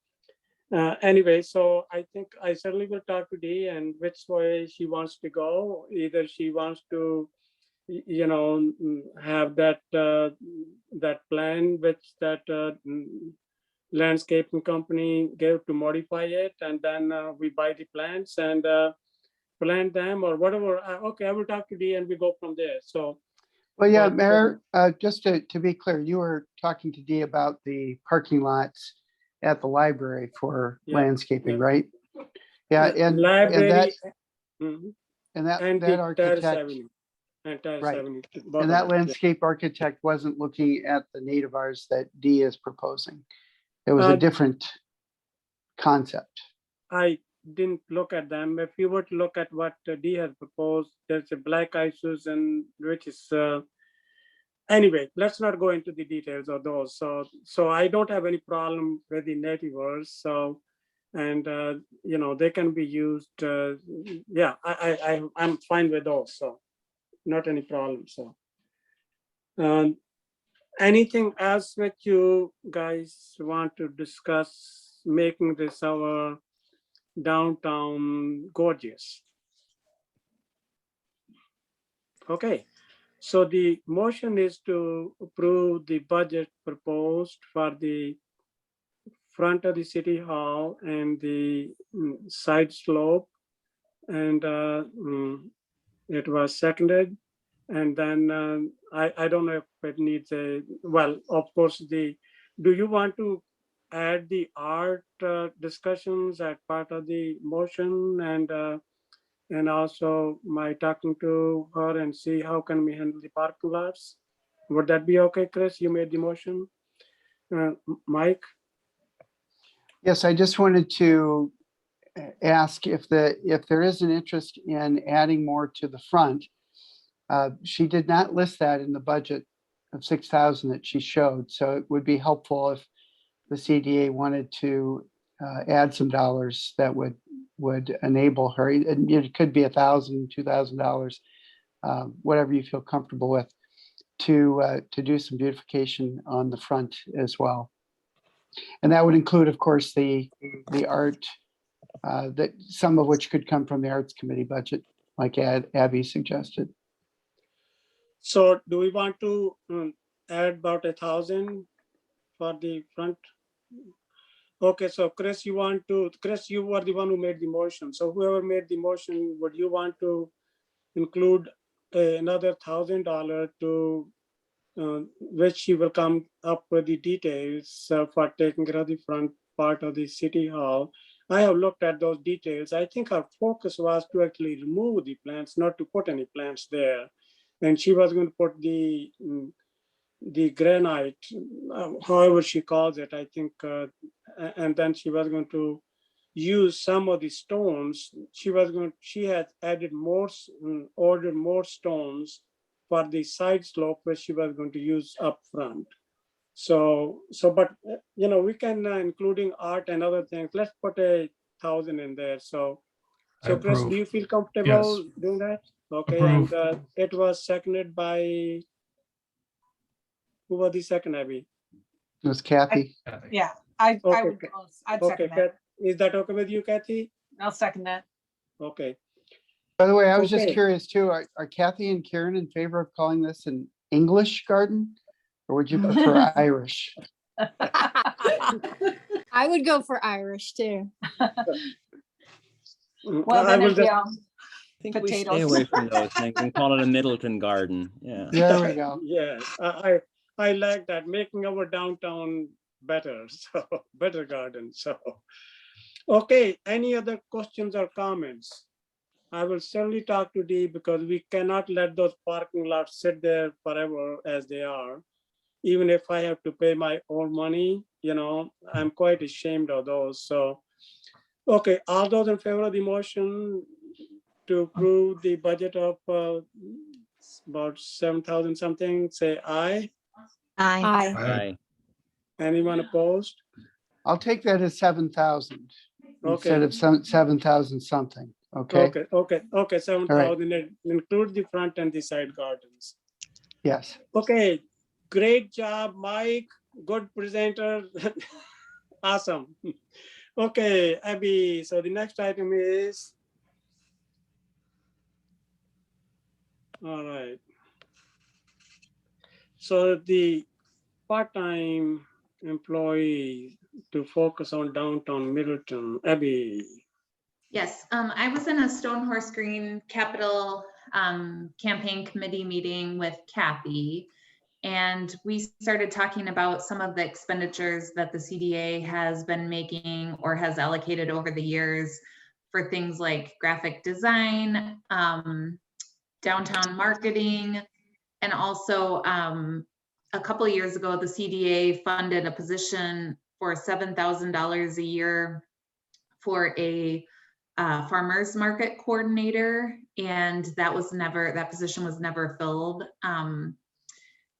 Anyway, so I think I certainly will talk to Dee and which way she wants to go. Either she wants to, have that plan which that landscaping company gave to modify it, and then we buy the plants and plant them or whatever. Okay, I will talk to Dee and we go from there. So But yeah, But, Mayor, just to be clear, you were talking to Dee about the parking lots at the library for Yeah, landscaping, yeah. right? Yeah, and Library. and that And that the Terrace architect, Avenue. And Terrace right. Avenue. both and of that them, yeah. landscape architect wasn't looking at the nativars that Dee is proposing. It was a different concept. I didn't look at them. If you were to look at what Dee has proposed, there's a black ISOs and which is, anyway, let's not go into the details of those. So I don't have any problem with the nativers. So, and you know, they can be used. Yeah, I'm fine with those. So, not any problem. So, anything else that you guys want to discuss, making this our downtown gorgeous? Okay, so the motion is to approve the budget proposed for the front of the city hall and the side slope. And it was seconded. And then I don't know if it needs a, well, of course, do you want to add the art discussions as part of the motion and also my talking to her and see how can we handle the parking lots? Would that be okay, Chris? You made the motion. Mike? Yes, I just wanted to ask if there is an interest in adding more to the front. She did not list that in the budget of 6,000 that she showed, so it would be helpful if the CDA wanted to add some dollars that would enable her. It could be $1,000, $2,000, whatever you feel comfortable with, to do some beautification on the front as well. And that would include, of course, the art, that some of which could come from the Arts Committee budget, like Abby suggested. So do we want to add about 1,000 for the front? Okay, so Chris, you were the one who made the motion. So whoever made the motion, would you want to include another $1,000 to which she will come up with the details for taking care of the front part of the city hall? I have looked at those details. I think our focus was to actually remove the plants, not to put any plants there. And she was going to put the granite, however she calls it, I think, and then she was going to use some of the stones. She had added more, ordered more stones for the side slope, which she was going to use up front. But you know, we can, including art and other things, let's put 1,000 in there. So Chris, do you feel comfortable doing that? Okay, Approve. and it was seconded by, who was the second, Abby? It was Kathy. Yeah, I Okay, would, I'd Okay, second that. Is that okay with you, Kathy? I'll second that. Okay. By the way, I was just Okay. curious too, are Kathy and Karen in favor of calling this an English garden? Or would you prefer Irish? I would go for Irish too. Well, I then will it'd be just, all I think we stay potatoes. away from those things and call it a Middleton garden. Yeah. There we go. yes, I like that, making our downtown better, so better garden. So, okay, any other questions or comments? I will certainly talk to Dee because we cannot let those parking lots sit there forever as they are. Even if I have to pay my own money, you know, I'm quite ashamed of those. So, okay, all those in favor of the motion to approve the budget of about 7,000 something, say aye. Aye. Aye. Anyone opposed? I'll take that as 7,000 instead Okay, of 7,000 something. Okay, okay, 7,000, include the front and the side gardens. yes. Okay, great job, Mike, good presenter, awesome. Okay, Abby, so the next item is, all right. So the part-time employee to focus on downtown Middleton, Abby. Yes, I was in a Stone Horse Green Capital campaign committee meeting with Kathy, and we started talking about some of the expenditures that the CDA has been making or has allocated over the years for things like graphic design, downtown marketing, and also a couple of years ago, the CDA funded a position for $7,000 a year for a farmers market coordinator, and that position was never filled.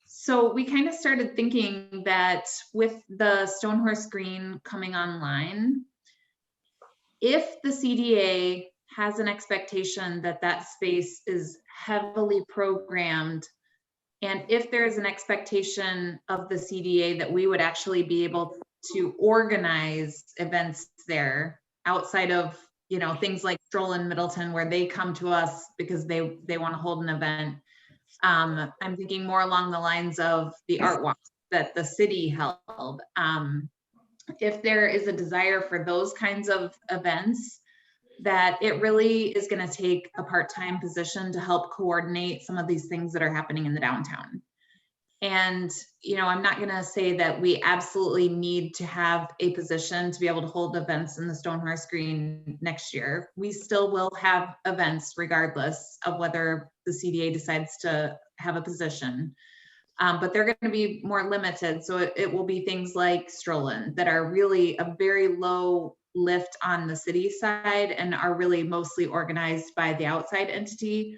So we kind of started thinking that with the Stone Horse Green coming online, if the CDA has an expectation that that space is heavily programmed, and if there is an expectation of the CDA that we would actually be able to organize events there outside of, you know, things like Stroll in Middleton, where they come to us because they want to hold an event. I'm thinking more along the lines of the art walk that the city held. If there is a desire for those kinds of events, that it really is going to take a part-time position to help coordinate some of these things that are happening in the downtown. And, you know, I'm not going to say that we absolutely need to have a position to be able to hold events in the Stone Horse Green next year. We still will have events regardless of whether the CDA decides to have a position. But they're going to be more limited. So it will be things like Strollin that are really a very low lift on the city side and are really mostly organized by the outside entity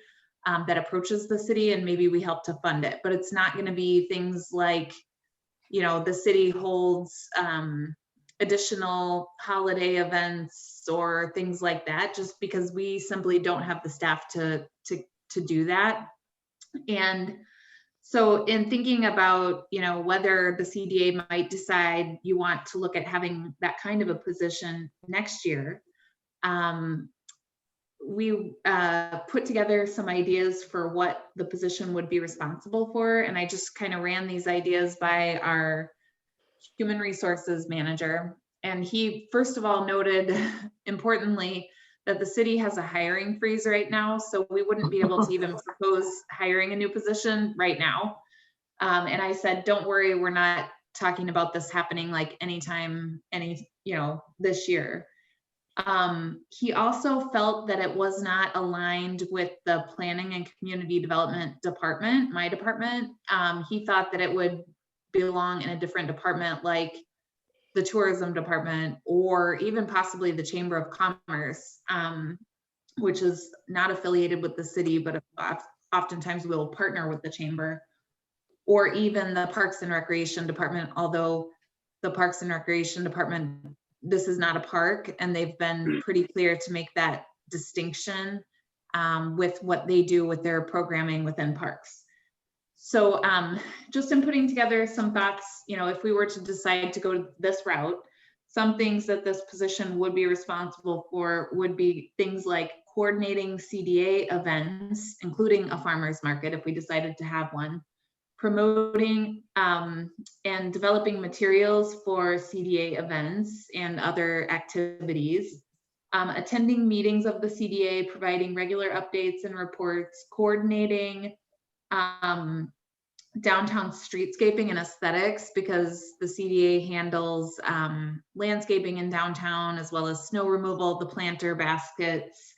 that approaches the city, and maybe we help to fund it. But it's not going to be things like, you know, the city holds additional holiday events or things like that, just because we simply don't have the staff to do that. And so in thinking about, you know, whether the CDA might decide you want to look at having that kind of a position next year, we put together some ideas for what the position would be responsible for. And I just kind of ran these ideas by our human resources manager. And he, first of all, noted importantly that the city has a hiring freeze right now. So we wouldn't be able to even propose hiring a new position right now. And I said, don't worry, we're not talking about this happening like anytime, this year. He also felt that it was not aligned with the planning and community development department, my department. He thought that it would belong in a different department, like the tourism department, or even possibly the Chamber of Commerce, which is not affiliated with the city, but oftentimes we'll partner with the chamber, or even the Parks and Recreation Department, although the Parks and Recreation Department, this is not a park, and they've been pretty clear to make that distinction with what they do with their programming within parks. So just in putting together some thoughts, you know, if we were to decide to go this route, some things that this position would be responsible for would be things like coordinating CDA events, including a farmer's market if we decided to have one, promoting and developing materials for CDA events and other activities, attending meetings of the CDA, providing regular updates and reports, coordinating downtown streetscaping and aesthetics, because the CDA handles landscaping in downtown, as well as snow removal, the planter baskets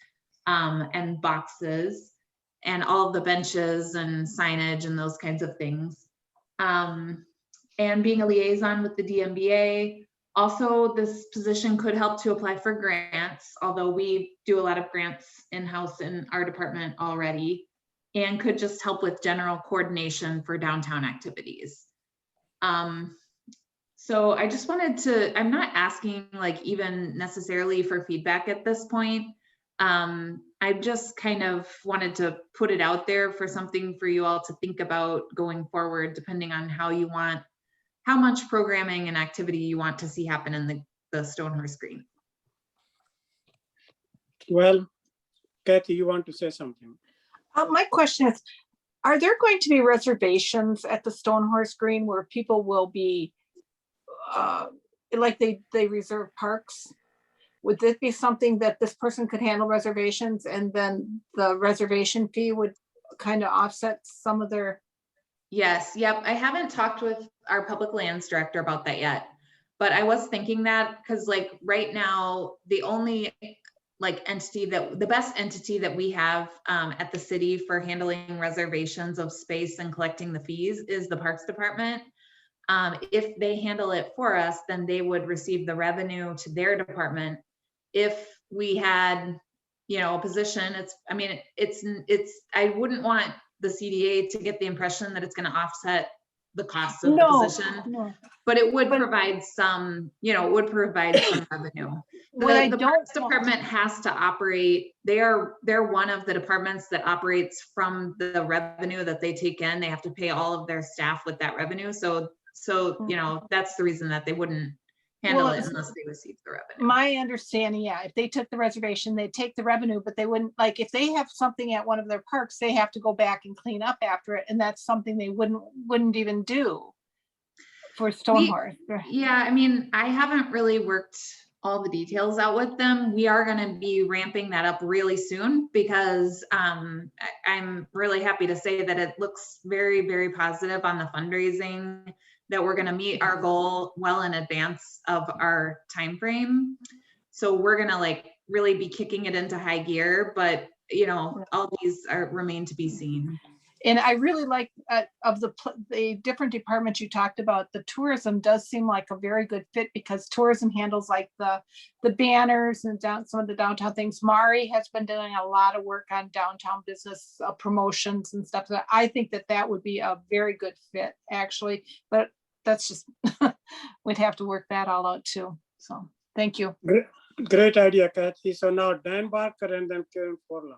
and boxes, and all of the benches and signage and those kinds of things. And being a liaison with the DMBA. Also, this position could help to apply for grants, although we do a lot of grants in-house in our department already, and could just help with general coordination for downtown activities. So I just wanted to, I'm not asking like even necessarily for feedback at this point. I just kind of wanted to put it out there for something for you all to think about going forward, depending on how you want, how much programming and activity you want to see happen in the Stone Horse Green. Well, Kathy, you want to say something? My question is, are there going to be reservations at the Stone Horse Green where people will be like they reserve parks, would this be something that this person could handle reservations and then the reservation fee would kind of offset some of their? Yes, yep. I haven't talked with our public lands director about that yet, but I was thinking that because like right now, the only like entity that, the best entity that we have at the city for handling reservations of space and collecting the fees is the Parks Department. If they handle it for us, then they would receive the revenue to their department. If we had, you know, a position, I mean, I wouldn't want the CDA to get the impression that it's going to offset the cost of the position, No. but it would provide some, you know, it would provide some revenue. The Parks Department has to operate, they're one of the departments that operates from the revenue that they take in. They have to pay all of their staff with that revenue. So, you know, that's the reason that they wouldn't handle it unless they receive the revenue. My understanding, yeah, if they took the reservation, they'd take the revenue, but they wouldn't, like, if they have something at one of their parks, they have to go back and clean up after it. And that's something they wouldn't even do for Stonehorse. Yeah, I mean, I haven't really worked all the details out with them. We are going to be ramping that up really soon because I'm really happy to say that it looks very, very positive on the fundraising, that we're going to meet our goal well in advance of our time frame. So we're going to like really be kicking it into high gear, but you know, all these remain to be seen. And I really like of the different departments you talked about, the tourism does seem like a very good fit because tourism handles like the banners and some of the downtown things. Mari has been doing a lot of work on downtown business promotions and stuff. So I think that would be a very good fit actually, but that's just, we'd have to work that all out too. So thank you. Great idea, Kathy. So now Dan Barker and then Karen Forlon.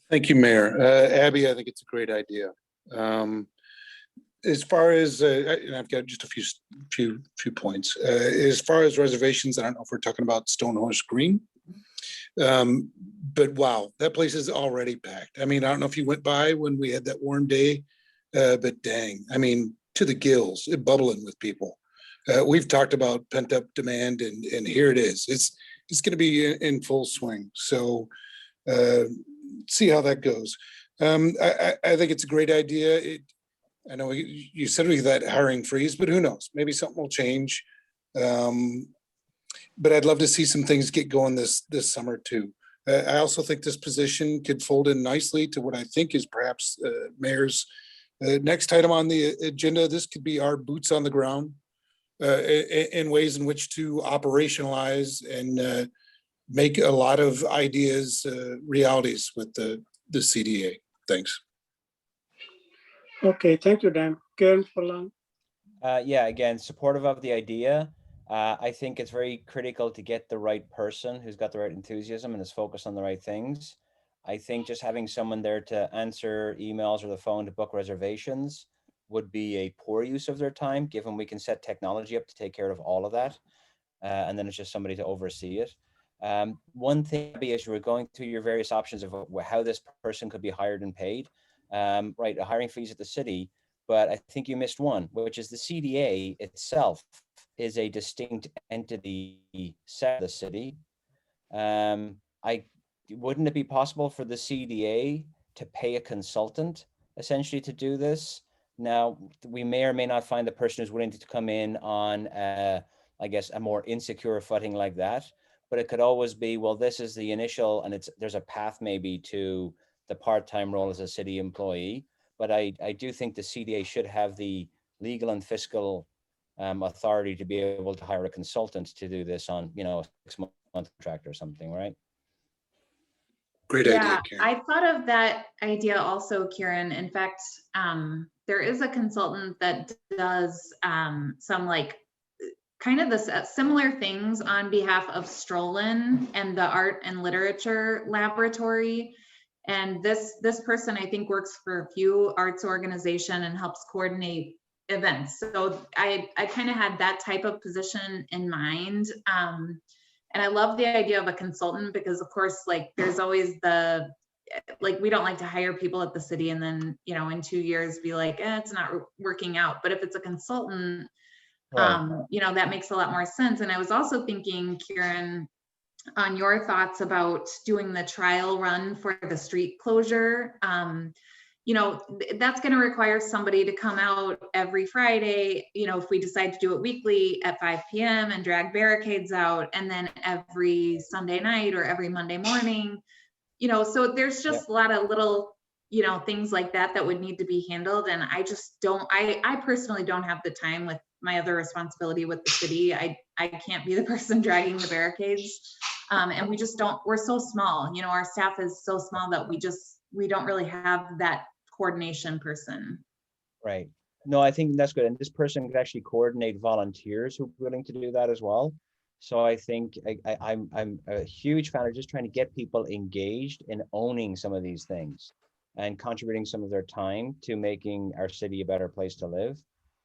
Thank you, Mayor. Abby, I think it's a great idea. As far as, and I've got just a few points. As far as reservations, I don't know if we're talking about Stonehorse Green, but wow, that place is already packed. I mean, I don't know if you went by when we had that warm day, but dang, I mean, to the gills, bubbling with people. We've talked about pent up demand, and here it is. It's going to be in full swing. So. See how that goes. I think it's a great idea. I know you said we had that hiring freeze, but who knows? Maybe something will change. But I'd love to see some things get going this summer too. I also think this position could fold in nicely to what I think is perhaps Mayor's next item on the agenda. This could be our boots on the ground in ways in which to operationalize and make a lot of ideas realities with the CDA. Thanks. Okay, thank you, Dan. Karen Forlon. Yeah, again, supportive of the idea. I think it's very critical to get the right person who's got the right enthusiasm and is focused on the right things. I think just having someone there to answer emails or the phone to book reservations would be a poor use of their time, given we can set technology up to take care of all of that. And then it's just somebody to oversee it. One thing is you were going through your various options of how this person could be hired and paid, right? The hiring fees at the city, but I think you missed one, which is the CDA itself is a distinct entity set of the city. Wouldn't it be possible for the CDA to pay a consultant essentially to do this? Now, we may or may not find the person who's willing to come in on, I guess, a more insecure footing like that. But it could always be, well, this is the initial, and there's a path maybe to the part-time role as a city employee. But I do think the CDA should have the legal and fiscal authority to be able to hire a consultant to do this on, you know, a 6-month contract or something, right? Great idea, Karen. I thought of that idea also, Kieran. In fact, there is a consultant that does some like kind of the similar things on behalf of Strolin and the Art and Literature Laboratory. And this person, I think, works for a few arts organization and helps coordinate events. So I kind of had that type of position in mind. And I love the idea of a consultant because, of course, like there's always we don't like to hire people at the city and then, you know, in 2 years be like, it's not working out. But if it's a consultant, Right. You know, that makes a lot more sense. And I was also thinking, Kieran, on your thoughts about doing the trial run for the street closure. You know, that's going to require somebody to come out every Friday, you know, if we decide to do it weekly at 5 p.m. and drag barricades out, and then every Sunday night or every Monday morning, you know, so there's just a lot of little, you know, things like that that would need to be handled. And I just don't, I personally don't have the time with my other responsibility with the city. I can't be the person dragging the barricades. And we just don't, we're so small, you know, our staff is so small that we don't really have that coordination person. Right. No, I think that's good. And this person could actually coordinate volunteers who are willing to do that as well. So I think I'm a huge fan of just trying to get people engaged in owning some of these things and contributing some of their time to making our city a better place to live.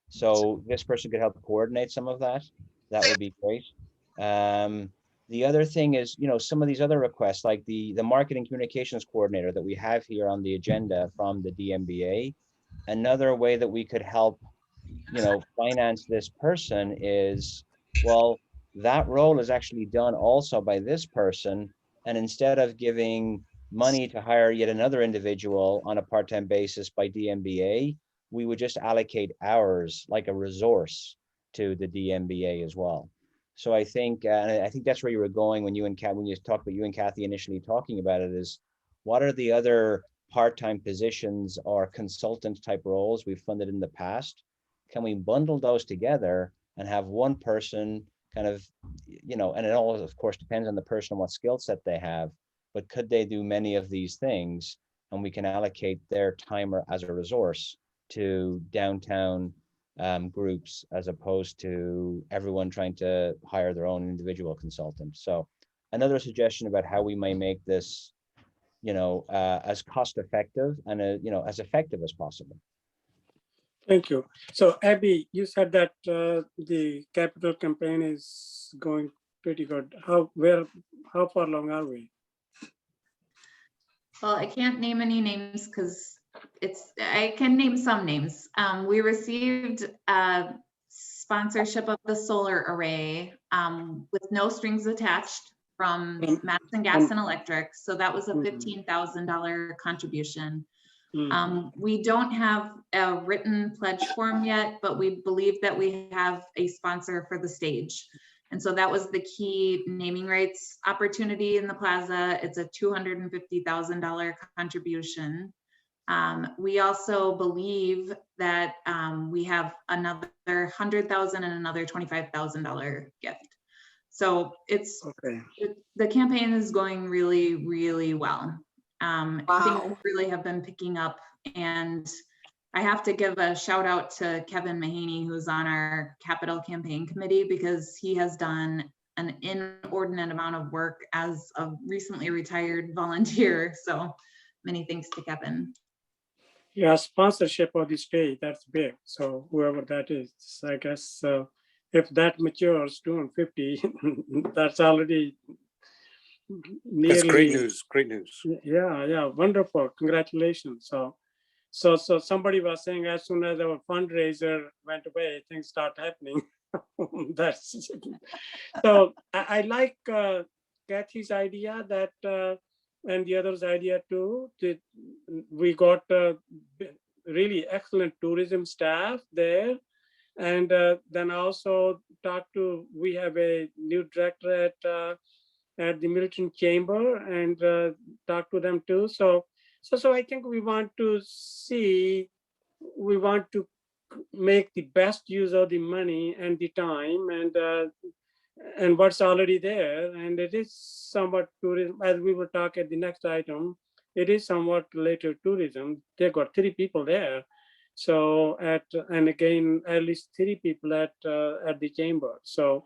So this person could help coordinate some of that. That would be great. The other thing is, you know, some of these other requests, like the marketing communications coordinator that we have here on the agenda from the DMBA. Another way that we could help, you know, finance this person is, well, that role is actually done also by this person. And instead of giving money to hire yet another individual on a part-time basis by DMBA, we would just allocate hours like a resource to the DMBA as well. So I think, and I think that's where you were going when you talked about you and Kathy initially talking about it, is what are the other part-time positions or consultant type roles we've funded in the past? Can we bundle those together and have one person kind of, you know, and it all of course depends on the person and what skill set they have, but could they do many of these things, and we can allocate their time as a resource to downtown groups, as opposed to everyone trying to hire their own individual consultant. So another suggestion about how we may make this, you know, as cost effective and you know, as effective as possible. Thank you. So Abby, you said that the capital campaign is going pretty good. How far along are we? Well, I can't name any names because I can name some names. We received sponsorship of the solar array with no strings attached from Madison Gas and Electric. So that was a $15,000 contribution. We don't have a written pledge form yet, but we believe that we have a sponsor for the stage. And so that was the key naming rights opportunity in the plaza. It's a $250,000 contribution. We also believe that we have another $100,000 and another $25,000 gift. So it's the campaign is going really, really well. Things really have been picking up, and I have to give a shout out to Kevin Mahaney, who's on our capital campaign committee, because he has done an inordinate amount of work as a recently retired volunteer. So many thanks to Kevin. Yeah, sponsorship of the stage, that's big. So whoever that is, I guess if that matures 250, that's already nearly. That's great news. Great news. Yeah, wonderful. Congratulations. So somebody was saying as soon as our fundraiser went away, things start happening. That's so I like Kathy's idea that and the others' idea too. We got really excellent tourism staff there, and then also we have a new director at the Middleton Chamber, and talk to them too. So I think we want to make the best use of the money and the time and what's already there. And it is somewhat tourism, as we will talk at the next item, it is somewhat related to tourism. They got 3 people there. So and again, at least 3 people at the chamber. So,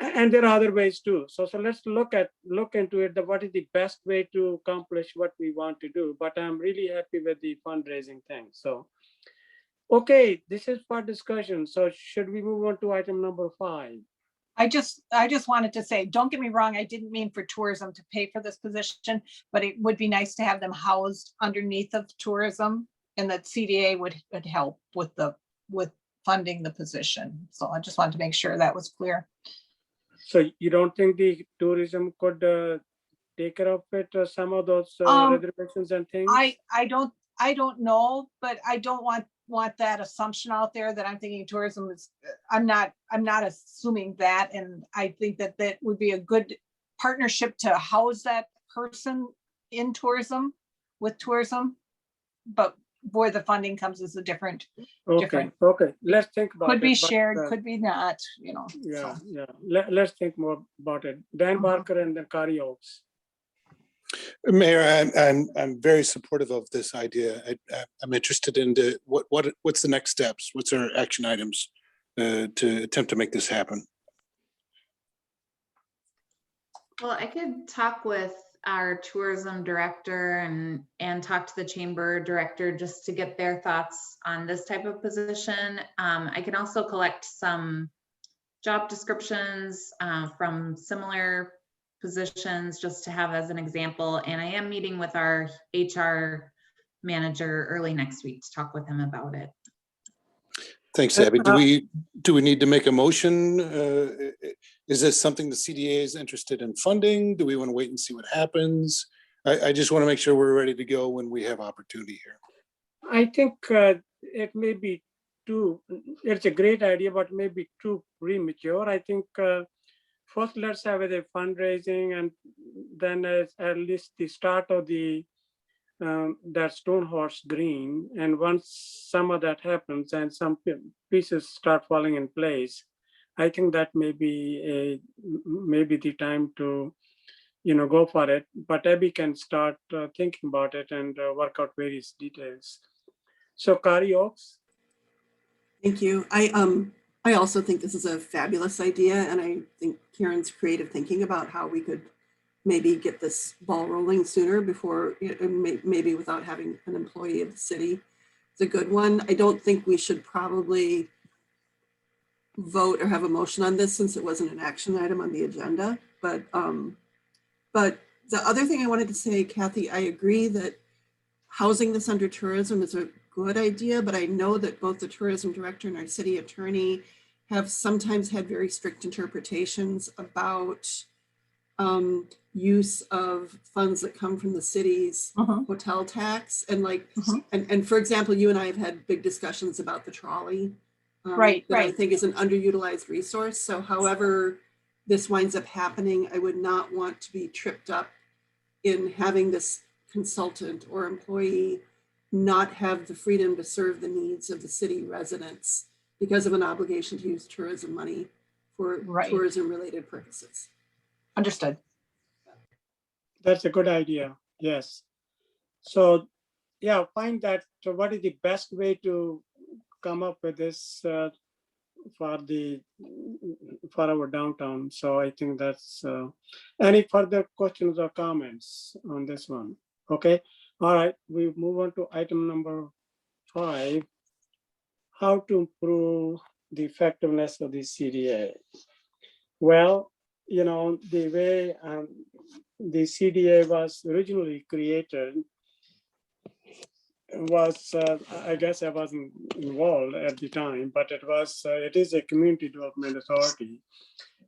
and there are other ways too. So let's look into it, what is the best way to accomplish what we want to do. But I'm really happy with the fundraising thing. So, okay, this is for discussion. So should we move on to item number 5? I just wanted to say, don't get me wrong, I didn't mean for tourism to pay for this position, but it would be nice to have them housed underneath of tourism, and that CDA would help with funding the position. So I just wanted to make sure that was clear. So you don't think the tourism could take care of it, some of those reservations and things? I don't know, but I don't want that assumption out there that I'm thinking tourism is, I'm not assuming that. And I think that that would be a good partnership to house that person in tourism, with tourism. But where the funding comes is a different, Okay, let's think about it. could be but, shared, could be not, you know. Yeah, so. yeah. Let's think more about it. Dan Barker and then Kari Oaks. Mayor, I'm very supportive of this idea. I'm interested in what's the next steps? What's our action items to attempt to make this happen? Well, I could talk with our tourism director and talk to the chamber director just to get their thoughts on this type of position. I can also collect some job descriptions from similar positions just to have as an example. And I am meeting with our HR manager early next week to talk with him about it. Thanks, Abby. Do we need to make a motion? Is this something the CDA is interested in funding? Do we want to wait and see what happens? I just want to make sure we're ready to go when we have opportunity here. I think it may be it's a great idea, but maybe too premature. I think first let's have the fundraising, and then at least the start of the that Stone Horse Green. And once some of that happens and some pieces start falling in place, I think that may be the time to, go for it. But Abby can start thinking about it and work out various details. So Kari Oaks. Thank you. I also think this is a fabulous idea, and I think Karen's creative thinking about how we could maybe get this ball rolling sooner before, maybe without having an employee of the city. It's a good one. I don't think we should probably vote or have a motion on this since it wasn't an action item on the agenda. But the other thing I wanted to say, Kathy, I agree that housing this under tourism is a good idea, but I know that both the tourism director and our city attorney have sometimes had very strict interpretations about use of funds that come from the city's hotel tax. And and for example, you and I have had big discussions about the trolley. That I think is an underutilized resource. So however this winds up happening, I would not want to be tripped up in having this consultant or employee not have the freedom to serve the needs of the city residents because of an obligation to use tourism money for tourism related purposes. Understood. That's a good idea. Yes. So yeah, find that. So what is the best way to come up with this for our downtown? So I think that's any further questions or comments on this one? Okay. All right. We move on to item number 5. How to improve the effectiveness of the CDA. Well, the way the CDA was originally created was, I guess I wasn't involved at the time, but it is a community development authority.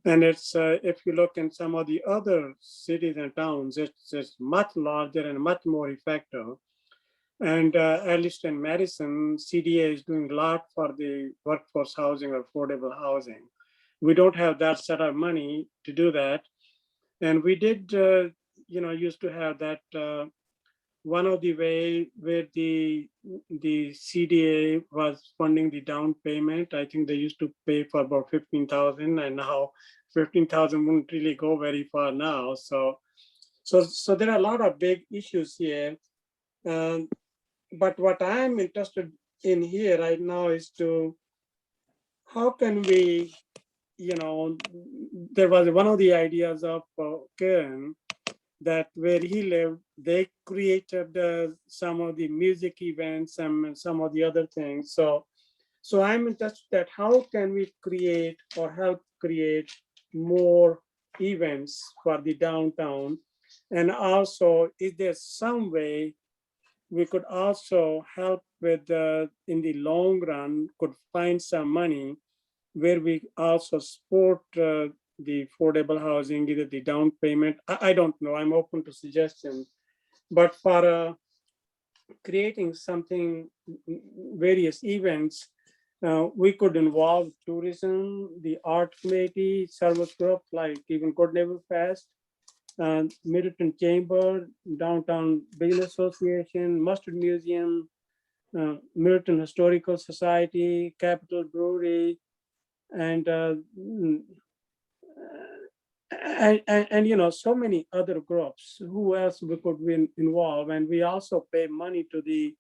And it's, if you look in some of the other cities and towns, it's much larger and much more effective. And at least in Madison, CDA is doing a lot for the workforce housing or affordable housing. We don't have that set of money to do that. And we did, used to have that one of the way where the CDA was funding the down payment. I think they used to pay for about 15,000, and now 15,000 wouldn't really go very far now. So there are a lot of big issues here. But what I'm interested in here right now is how can we, there was one of the ideas of Karen that where he lived, they created some of the music events and some of the other things. So I'm interested that how can we create or help create more events for the downtown? And also, is there some way we could also help with, in the long run, could find some money where we also support the affordable housing, either the down payment. I don't know, I'm open to suggestions. But for creating something, various events, we could involve tourism, the art committee, service group, like even Good Neighbor Fest, Middleton Chamber, Downtown Business Association, Mustard Museum, Middleton Historical Society, Capital Brewery, and so many other groups. Who else we could involve? And we also pay money to the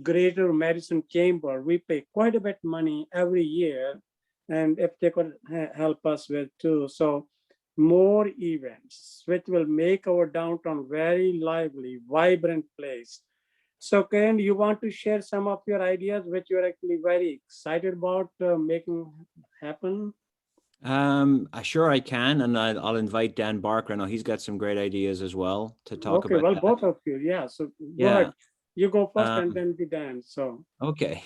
Greater Madison Chamber. We pay quite a bit money every year, and if they could help us with too. So more events, which will make our downtown very lively, vibrant place. So Karen, you want to share some of your ideas, which you're actually very excited about making happen? Sure I can, and I'll invite Dan Barker. I know he's got some great ideas as well to talk Okay, about well, that. both of you, yeah. So go Yeah. ahead. You go first and Um, then be Dan. So Okay.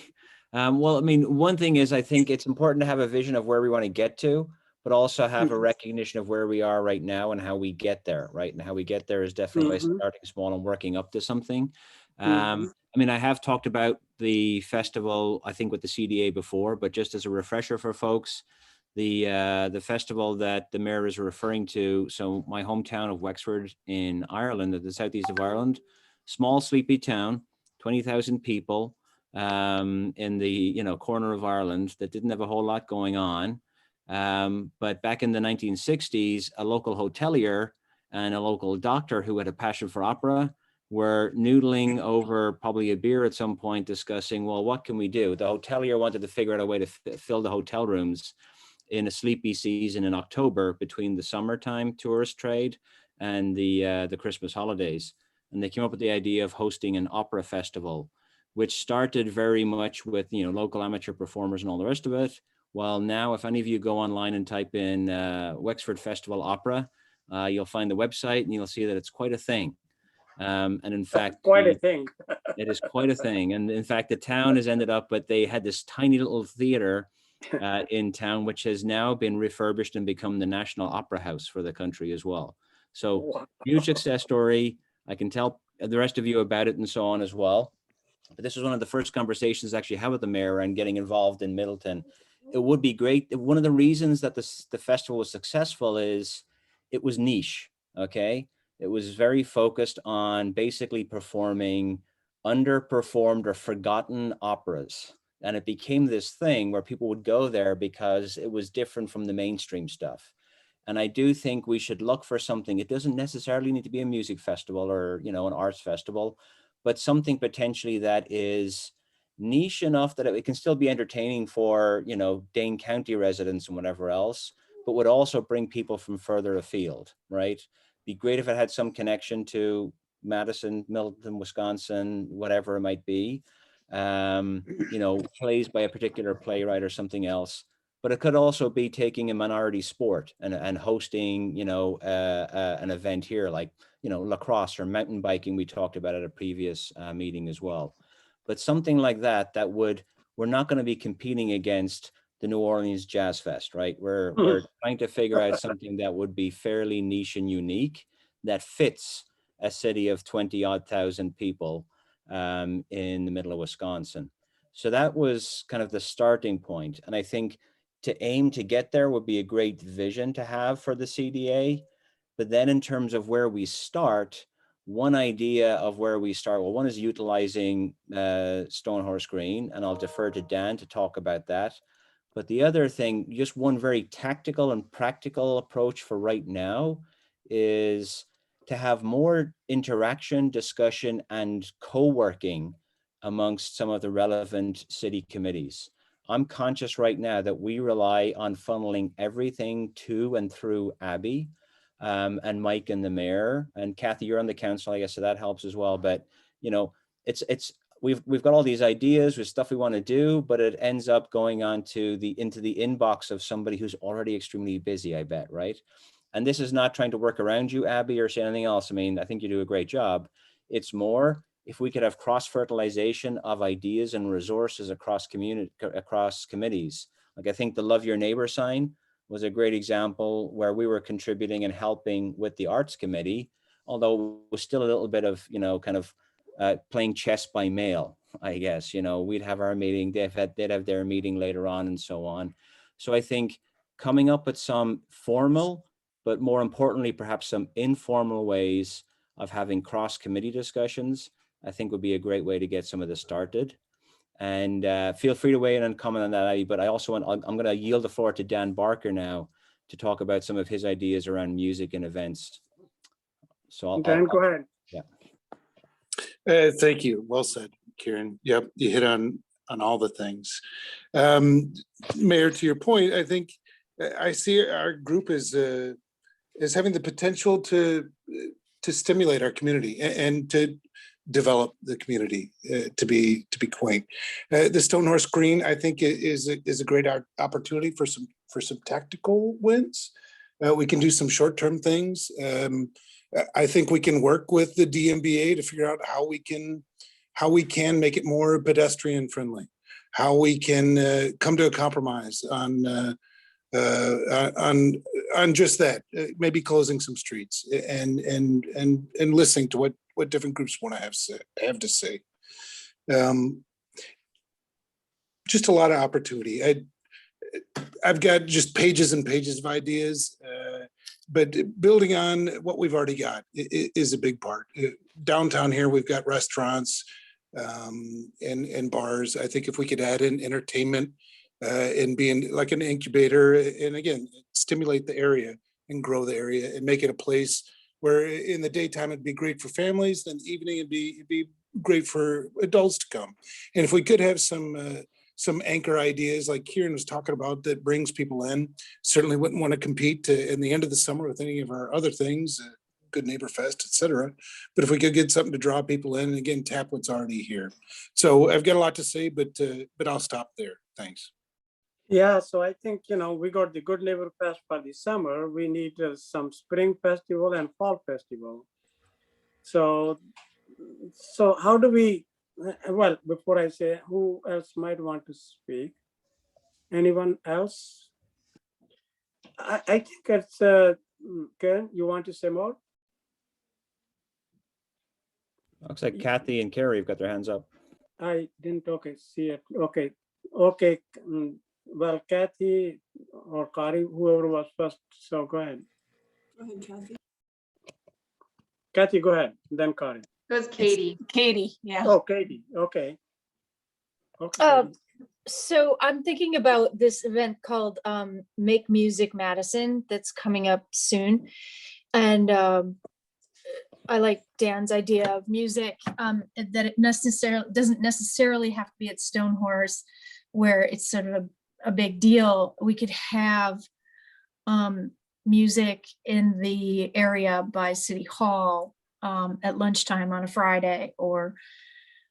Well, I mean, one thing is I think it's important to have a vision of where we want to get to, but also have a recognition of where we are right now and how we get there, right? And how we get there is definitely by starting small and working up to something. I mean, I have talked about the festival, I think with the CDA before, but just as a refresher for folks, the festival that the mayor is referring to, so my hometown of Wexford in Ireland, at the southeast of Ireland, small sleepy town, 20,000 people, in the corner of Ireland that didn't have a whole lot going on. But back in the 1960s, a local hotelier and a local doctor who had a passion for opera were noodling over probably a beer at some point, discussing, well, what can we do? The hotelier wanted to figure out a way to fill the hotel rooms in a sleepy season in October between the summertime tourist trade and the Christmas holidays. And they came up with the idea of hosting an opera festival, which started very much with local amateur performers and all the rest of it. Well, now if any of you go online and type in Wexford Festival Opera, you'll find the website and you'll see that it's quite a thing. And in fact, quite a thing. It is quite a thing. And in fact, the town has ended up, but they had this tiny little theater in town, which has now been refurbished and become the National Opera House for the country as well. So huge success story. I can tell the rest of you about it and so on as well. But this was one of the first conversations I actually had with the mayor and getting involved in Middleton. It would be great. One of the reasons that the festival was successful is it was niche, okay? It was very focused on basically performing underperformed or forgotten operas. And it became this thing where people would go there because it was different from the mainstream stuff. And I do think we should look for something. It doesn't necessarily need to be a music festival or, an arts festival, but something potentially that is niche enough that it can still be entertaining for, Dane County residents and whatever else, but would also bring people from further afield, right? Be great if it had some connection to Madison, Middleton, Wisconsin, whatever it might be, plays by a particular playwright or something else. But it could also be taking a minority sport and hosting, an event here, like, lacrosse or mountain biking we talked about at a previous meeting as well. But something like that, we're not going to be competing against the New Orleans Jazz Fest, right? We're trying to figure out something that would be fairly niche and unique that fits a city of 20-odd thousand people in the middle of Wisconsin. So that was kind of the starting point. And I think to aim to get there would be a great vision to have for the CDA. But then in terms of where we start, one idea of where we start, well, one is utilizing Stonehorse Green, and I'll defer to Dan to talk about that. But the other thing, just one very tactical and practical approach for right now is to have more interaction, discussion, and co-working amongst some of the relevant city committees. I'm conscious right now that we rely on funneling everything to and through Abby and Mike and the mayor, and Kathy, you're on the council, I guess, so that helps as well. But we've got all these ideas with stuff we want to do, but it ends up going on to into the inbox of somebody who's already extremely busy, I bet, right? And this is not trying to work around you, Abby, or say anything else. I mean, I think you do a great job. It's more, if we could have cross-fertilization of ideas and resources across committees. Like I think the Love Your Neighbor sign was a great example where we were contributing and helping with the arts committee, although it was still a little bit of, kind of playing chess by mail, I guess. We'd have our meeting, they'd have their meeting later on and so on. So I think coming up with some formal, but more importantly, perhaps some informal ways of having cross-committee discussions, I think would be a great way to get some of this started. And feel free to weigh in and comment on that, Ivy, but I also I'm going to yield the floor to Dan Barker now to talk about some of his ideas around music and events. So Dan, go ahead. Yeah. Thank you. Well said, Kieran. Yep, you hit on all the things. Mayor, to your point, I think I see our group as having the potential to stimulate our community and to develop the community to be quaint. The Stone Horse Green, I think, is a great opportunity for some tactical wins. We can do some short-term things. I think we can work with the DMBA to figure out how we can make it more pedestrian friendly, how we can come to a compromise on just that, maybe closing some streets and listening to what different groups want to have to say. Just a lot of opportunity. I've got just pages and pages of ideas, but building on what we've already got is a big part. Downtown here, we've got restaurants and bars. I think if we could add in entertainment and being like an incubator, and again, stimulate the area and grow the area and make it a place where in the daytime it'd be great for families, then evening it'd be great for adults to come. And if we could have some anchor ideas like Kieran was talking about that brings people in, certainly wouldn't want to compete in the end of the summer with any of our other things, Good Neighbor Fest, etc. But if we could get something to draw people in, and again, tap what's already here. So I've got a lot to say, but I'll stop there. Thanks. Yeah, so I think, we got the Good Neighbor Fest for the summer. We need some spring festival and fall festival. So how do we, well, before I say, who else might want to speak? Anyone else? I think it's, Karen, you want to say more? Looks like Kathy and Carrie have got their hands up. I didn't see it. Okay. Well, Kathy or Kari, whoever was first. So go ahead. Go ahead, Kathy. Kathy, go ahead. Then Kari. It was Katie. Katie, yeah. Oh, Katie. Okay. Katie. So I'm thinking about this event called Make Music Madison that's coming up soon. And I like Dan's idea of music, that it doesn't necessarily have to be at Stone Horse where it's sort of a big deal. We could have music in the area by City Hall at lunchtime on a Friday, or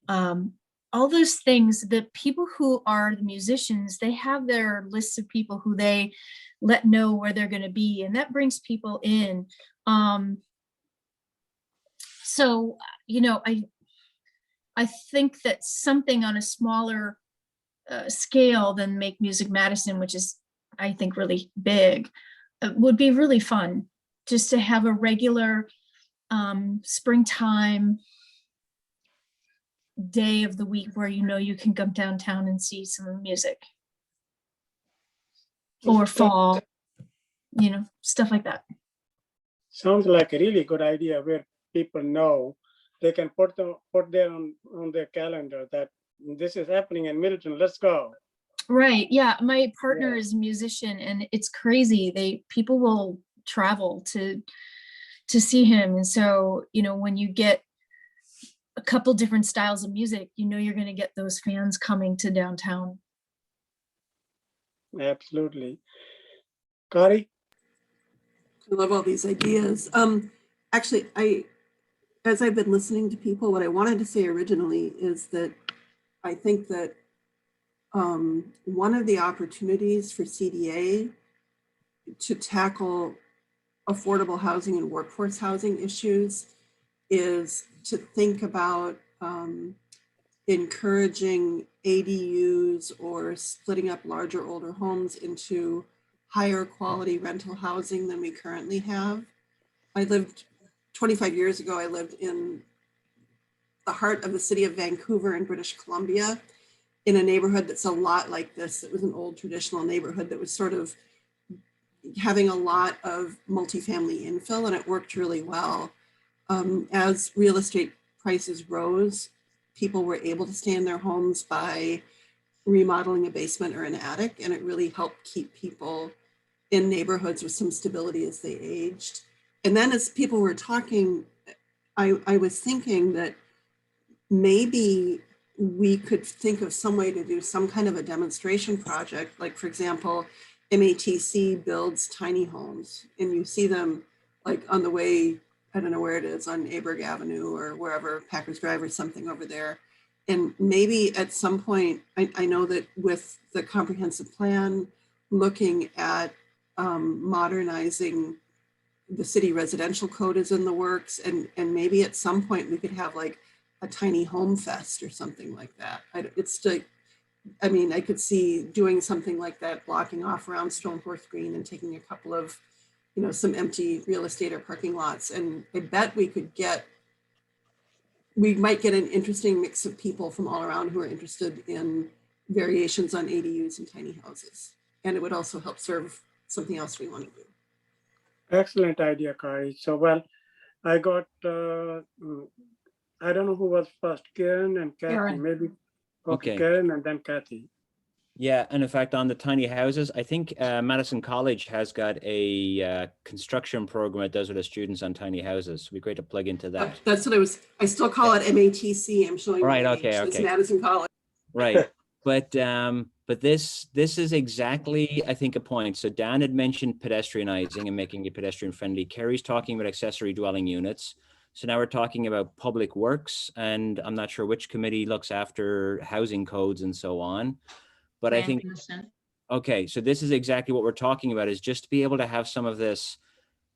all those things. The people who are the musicians, they have their lists of people who they let know where they're going to be, and that brings people in. So, I think that something on a smaller scale than Make Music Madison, which is, I think, really big, would be really fun just to have a regular springtime day of the week where you can come downtown and see some music, or fall, stuff like that. Sounds like a really good idea where people know they can put there on their calendar that this is happening in Middleton, let's go. Right. Yeah. My partner is a musician, and it's crazy. People will travel to see him. And so, when you get a couple different styles of music, you're going to get those fans coming to downtown. Absolutely. Kari? I love all these ideas. Actually, as I've been listening to people, what I wanted to say originally is that I think that one of the opportunities for CDA to tackle affordable housing and workforce housing issues is to think about encouraging ADUs or splitting up larger older homes into higher quality rental housing than we currently have. I lived 25 years ago, I lived in the heart of the city of Vancouver in British Columbia, in a neighborhood that's a lot like this. It was an old traditional neighborhood that was sort of having a lot of multifamily infill, and it worked really well. As real estate prices rose, people were able to stay in their homes by remodeling a basement or an attic, and it really helped keep people in neighborhoods with some stability as they aged. And then as people were talking, I was thinking that maybe we could think of some way to do some kind of a demonstration project. Like, for example, MATC builds tiny homes, and you see them like on the way, I don't know where it is, on Aberg Avenue or wherever, Packers Drive or something over there. And maybe at some point, I know that with the comprehensive plan, looking at modernizing the city residential code is in the works. And maybe at some point we could have like a tiny home fest or something like that. It's like, I mean, I could see doing something like that, blocking off around Stoneforth Green and taking a couple of, you know, some empty real estate or parking lots. And I bet we might get an interesting mix of people from all around who are interested in variations on ADUs and tiny houses. And it would also help serve something else we want to do. Excellent idea, Kari. So, well, I got, I don't know who was first, Karen and Kathy, Karen. maybe. Okay. Karen and then Kathy. Yeah, and in fact, on the tiny houses, I think Madison College has got a construction program it does with the students on tiny houses. It'd be great to plug into that. That's what I still call it MATC. I'm showing Right, my okay, age. It's okay. Madison College. Right, but this is exactly, I think, a point. So Dan had mentioned pedestrianizing and making it pedestrian friendly. Carrie's talking about accessory dwelling units. So now we're talking about public works, and I'm not sure which committee looks after housing codes and so on. But I think, okay, so this is exactly what we're talking about, is just to be able to have some of this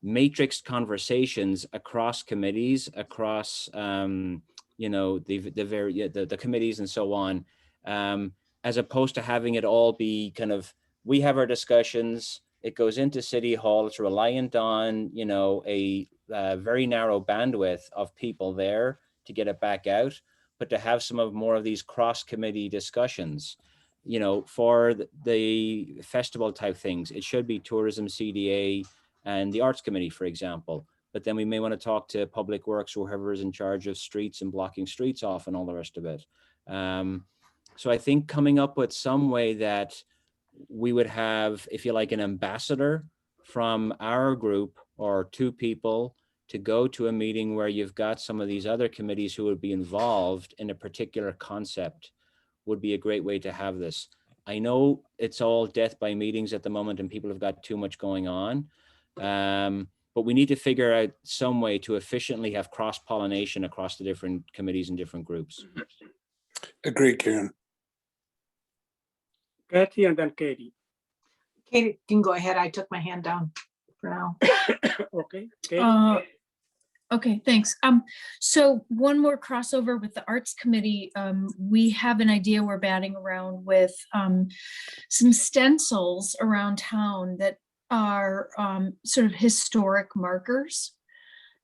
matrixed conversations across committees, across, you know, the committees and so on, as opposed to having it all be kind of, we have our discussions, it goes into City Hall, it's reliant on, you know, a very narrow bandwidth of people there to get it back out, but to have some of more of these cross-committee discussions, you know, for the festival type things. It should be tourism, CDA, and the arts committee, for example. But then we may want to talk to Public Works or whoever is in charge of streets and blocking streets off and all the rest of it. So I think coming up with some way that we would have, if you like, an ambassador from our group or two people to go to a meeting where you've got some of these other committees who would be involved in a particular concept would be a great way to have this. I know it's all death by meetings at the moment and people have got too much going on, but we need to figure out some way to efficiently have cross-pollination across the different committees and different groups. Agreed, Karen. Kathy and then Katie. Katie can go ahead. I took my hand down for now. Okay, Katie. Okay, thanks. So one more crossover with the Arts Committee. We have an idea we're batting around with some stencils around town that are sort of historic markers.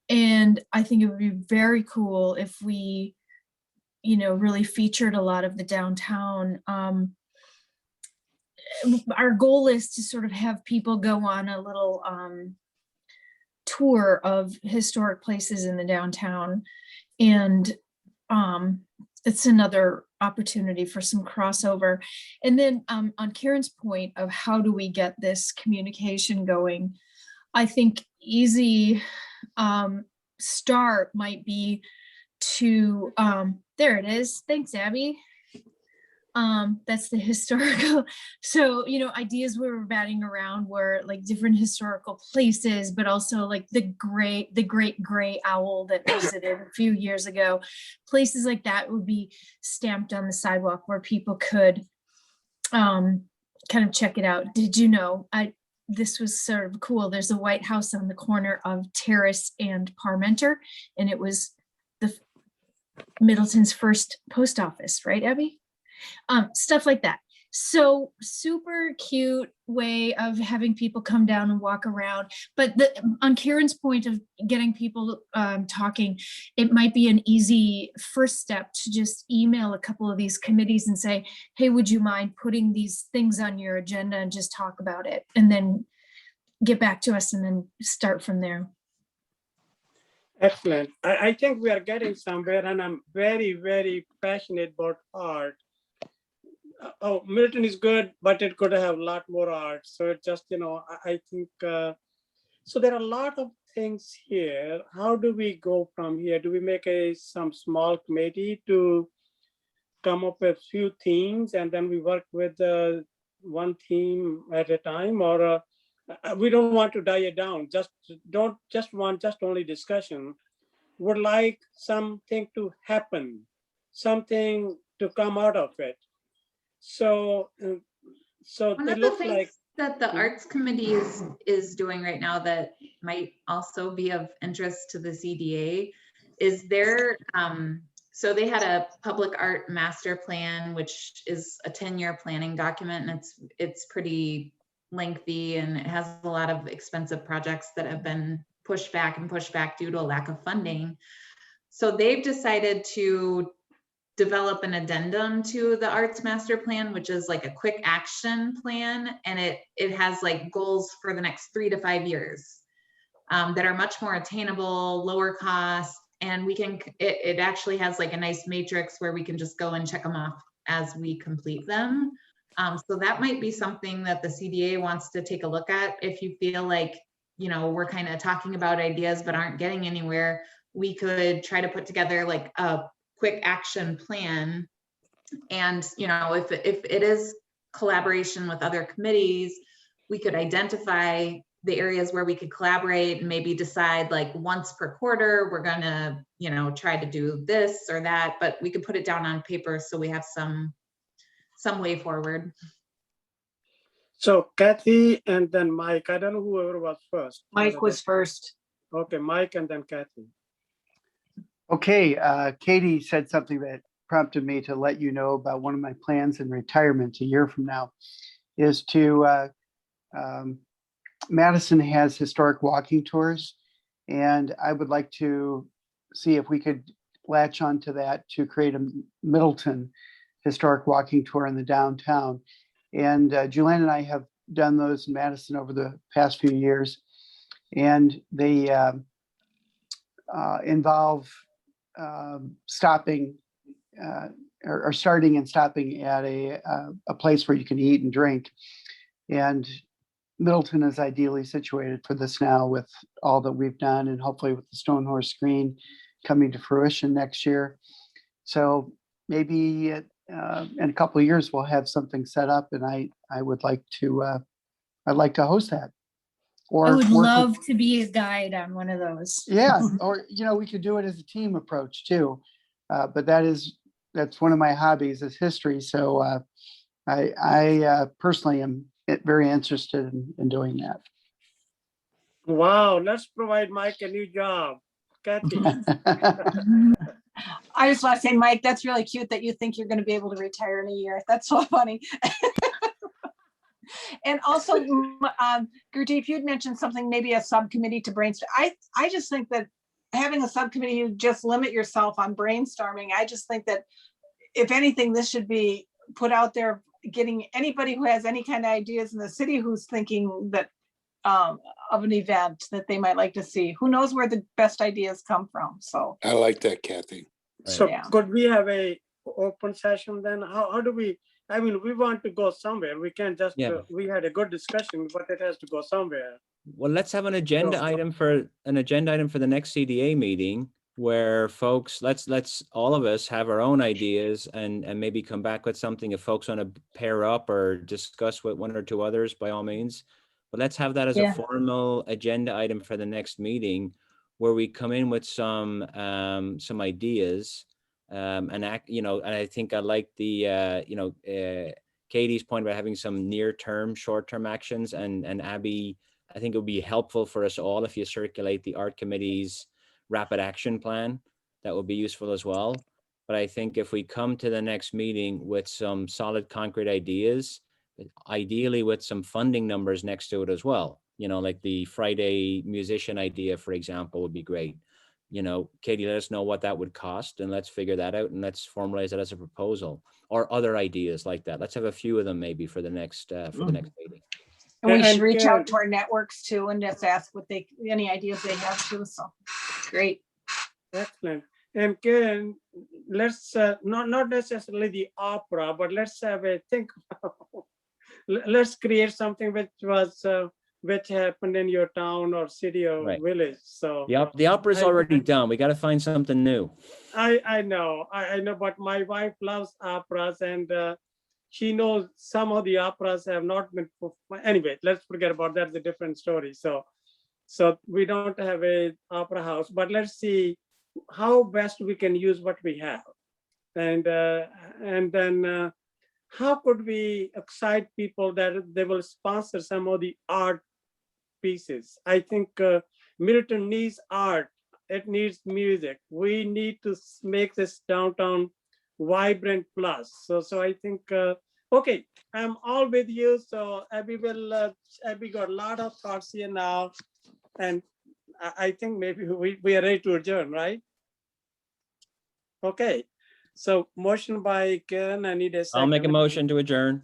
And I think it would be very cool if we, you know, really featured a lot of the downtown. Our goal is to sort of have people go on a little tour of historic places in the downtown, and it's another opportunity for some crossover. And then on Karen's point of how do we get this communication going, I think easy start might be to there it is. Thanks, Abby. That's the historical. So, you know, ideas we were batting around were like different historical places, but also like the great gray owl that visited a few years ago. Places like that would be stamped on the sidewalk where people could kind of check it out. Did you know, this was sort of cool. There's a White House on the corner of Terrace and Parmenter, and it was Middleton's first post office, right, Abby? Stuff like that. So super cute way of having people come down and walk around. But on Karen's point of getting people talking, it might be an easy first step to just email a couple of these committees and say, hey, would you mind putting these things on your agenda and just talk about it? And then get back to us and then start from there. Excellent. I think we are getting somewhere, and I'm very, very passionate about art. Oh, Middleton is good, but it could have a lot more art. So it just, I think, so there are a lot of things here. How do we go from here? Do we make some small committee to come up with a few themes, and then we work with one theme at a time, or we don't want to die it down. Just only discussion. Would like something to happen, something to come out of it. So One it of the looks things like that the Arts Committee is doing right now that might also be of interest to the CDA is so they had a public art master plan, which is a 10-year planning document, and it's pretty lengthy, and it has a lot of expensive projects that have been pushed back due to a lack of funding. So they've decided to develop an addendum to the arts master plan, which is like a quick action plan, and it has like goals for the next 3 to 5 years that are much more attainable, lower cost, and it actually has like a nice matrix where we can just go and check them off as we complete them. So that might be something that the CDA wants to take a look at. If you feel like, we're kind of talking about ideas but aren't getting anywhere, we could try to put together like a quick action plan. And, if it is collaboration with other committees, we could identify the areas where we could collaborate and maybe decide like once per quarter, we're gonna, try to do this or that, but we could put it down on paper so we have some way forward. So Kathy and then Mike. I don't know whoever was first. Mike was first. Okay, Mike and then Kathy. Okay, Katie said something that prompted me to let you know about one of my plans in retirement a year from now is to, Madison has historic walking tours, and I would like to see if we could latch onto that to create a Middleton historic walking tour in the downtown. And Julianne and I have done those in Madison over the past few years, and they involve stopping or starting and stopping at a place where you can eat and drink. And Middleton is ideally situated for this now with all that we've done, and hopefully with the Stone Horse screen coming to fruition next year. So maybe in a couple of years we'll have something set up, and I would like to I'd like to host that. Or I would love to be a guide on one of those. Yeah, or we could do it as a team approach too. But that's one of my hobbies is history. So I personally am very interested in doing that. Wow, let's provide Mike a new job. Kathy. I just want to say, Mike, that's really cute that you think you're going to be able to retire in a year. That's so funny. And also, Gurdeep, you'd mentioned something, maybe a subcommittee to brainstorm. I just think that having a subcommittee, you just limit yourself on brainstorming. I just think that if anything, this should be put out there, getting anybody who has any kind of ideas in the city who's thinking that of an event that they might like to see. Who knows where the best ideas come from? So I like that, Kathy. So yeah. could we have a open session then? How do we? I mean, we want to go somewhere. We can't just. We had a good discussion, but it has to go somewhere. Well, let's have an agenda item for the next CDA meeting where folks, let's all of us have our own ideas and maybe come back with something. If folks want to pair up or discuss with one or two others, by all means. But let's have that as a formal agenda item for the next meeting, where we come in with some ideas. And I think I like the Katie's point about having some near-term, short-term actions, and Abby, I think it would be helpful for us all if you circulate the art committee's rapid action plan, that would be useful as well. But I think if we come to the next meeting with some solid concrete ideas, ideally with some funding numbers next to it as well, you know, like the Friday musician idea, for example, would be great. You know, Katie, let us know what that would cost and let's figure that out and let's formalize that as a proposal, or other ideas like that. Let's have a few of them maybe for the next meeting. And we And should reach Karen- out to our networks too and just ask what they, any ideas they have too. So, great. Excellent. And Karen, let's not necessarily the opera, but let's have a think. Let's create something which happened in your town or city or Right. village. So The opera's I- already done. We got to find something new. I know, but my wife loves operas and she knows some of the operas have not been performed. Anyway, let's forget about that. That's a different story. So we don't have a opera house, but let's see how best we can use what we have. And then how could we excite people that they will sponsor some of the art pieces? I think Middleton needs art. It needs music. We need to make this downtown vibrant plus. So I think, okay, I'm all with you. So Abby got a lot of thoughts here now. And I think maybe we are ready to adjourn, right? Okay, so motion by Karen, I need a second. I'll make a motion to adjourn.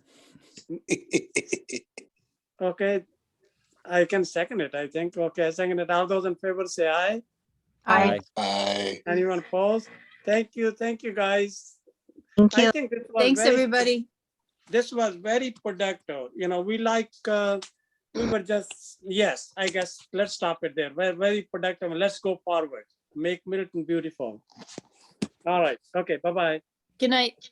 Okay, I can second it, I think. Okay, I second it. All those in favor say aye. Aye. Bye. Anyone opposed? Thank you, guys. Thank I you. think this was Thanks, very, everybody. this was very productive. You know, we were just, yes, I guess, let's stop it there. We're very productive. Let's go forward. Make Middleton beautiful. All right, okay, bye-bye. Good night.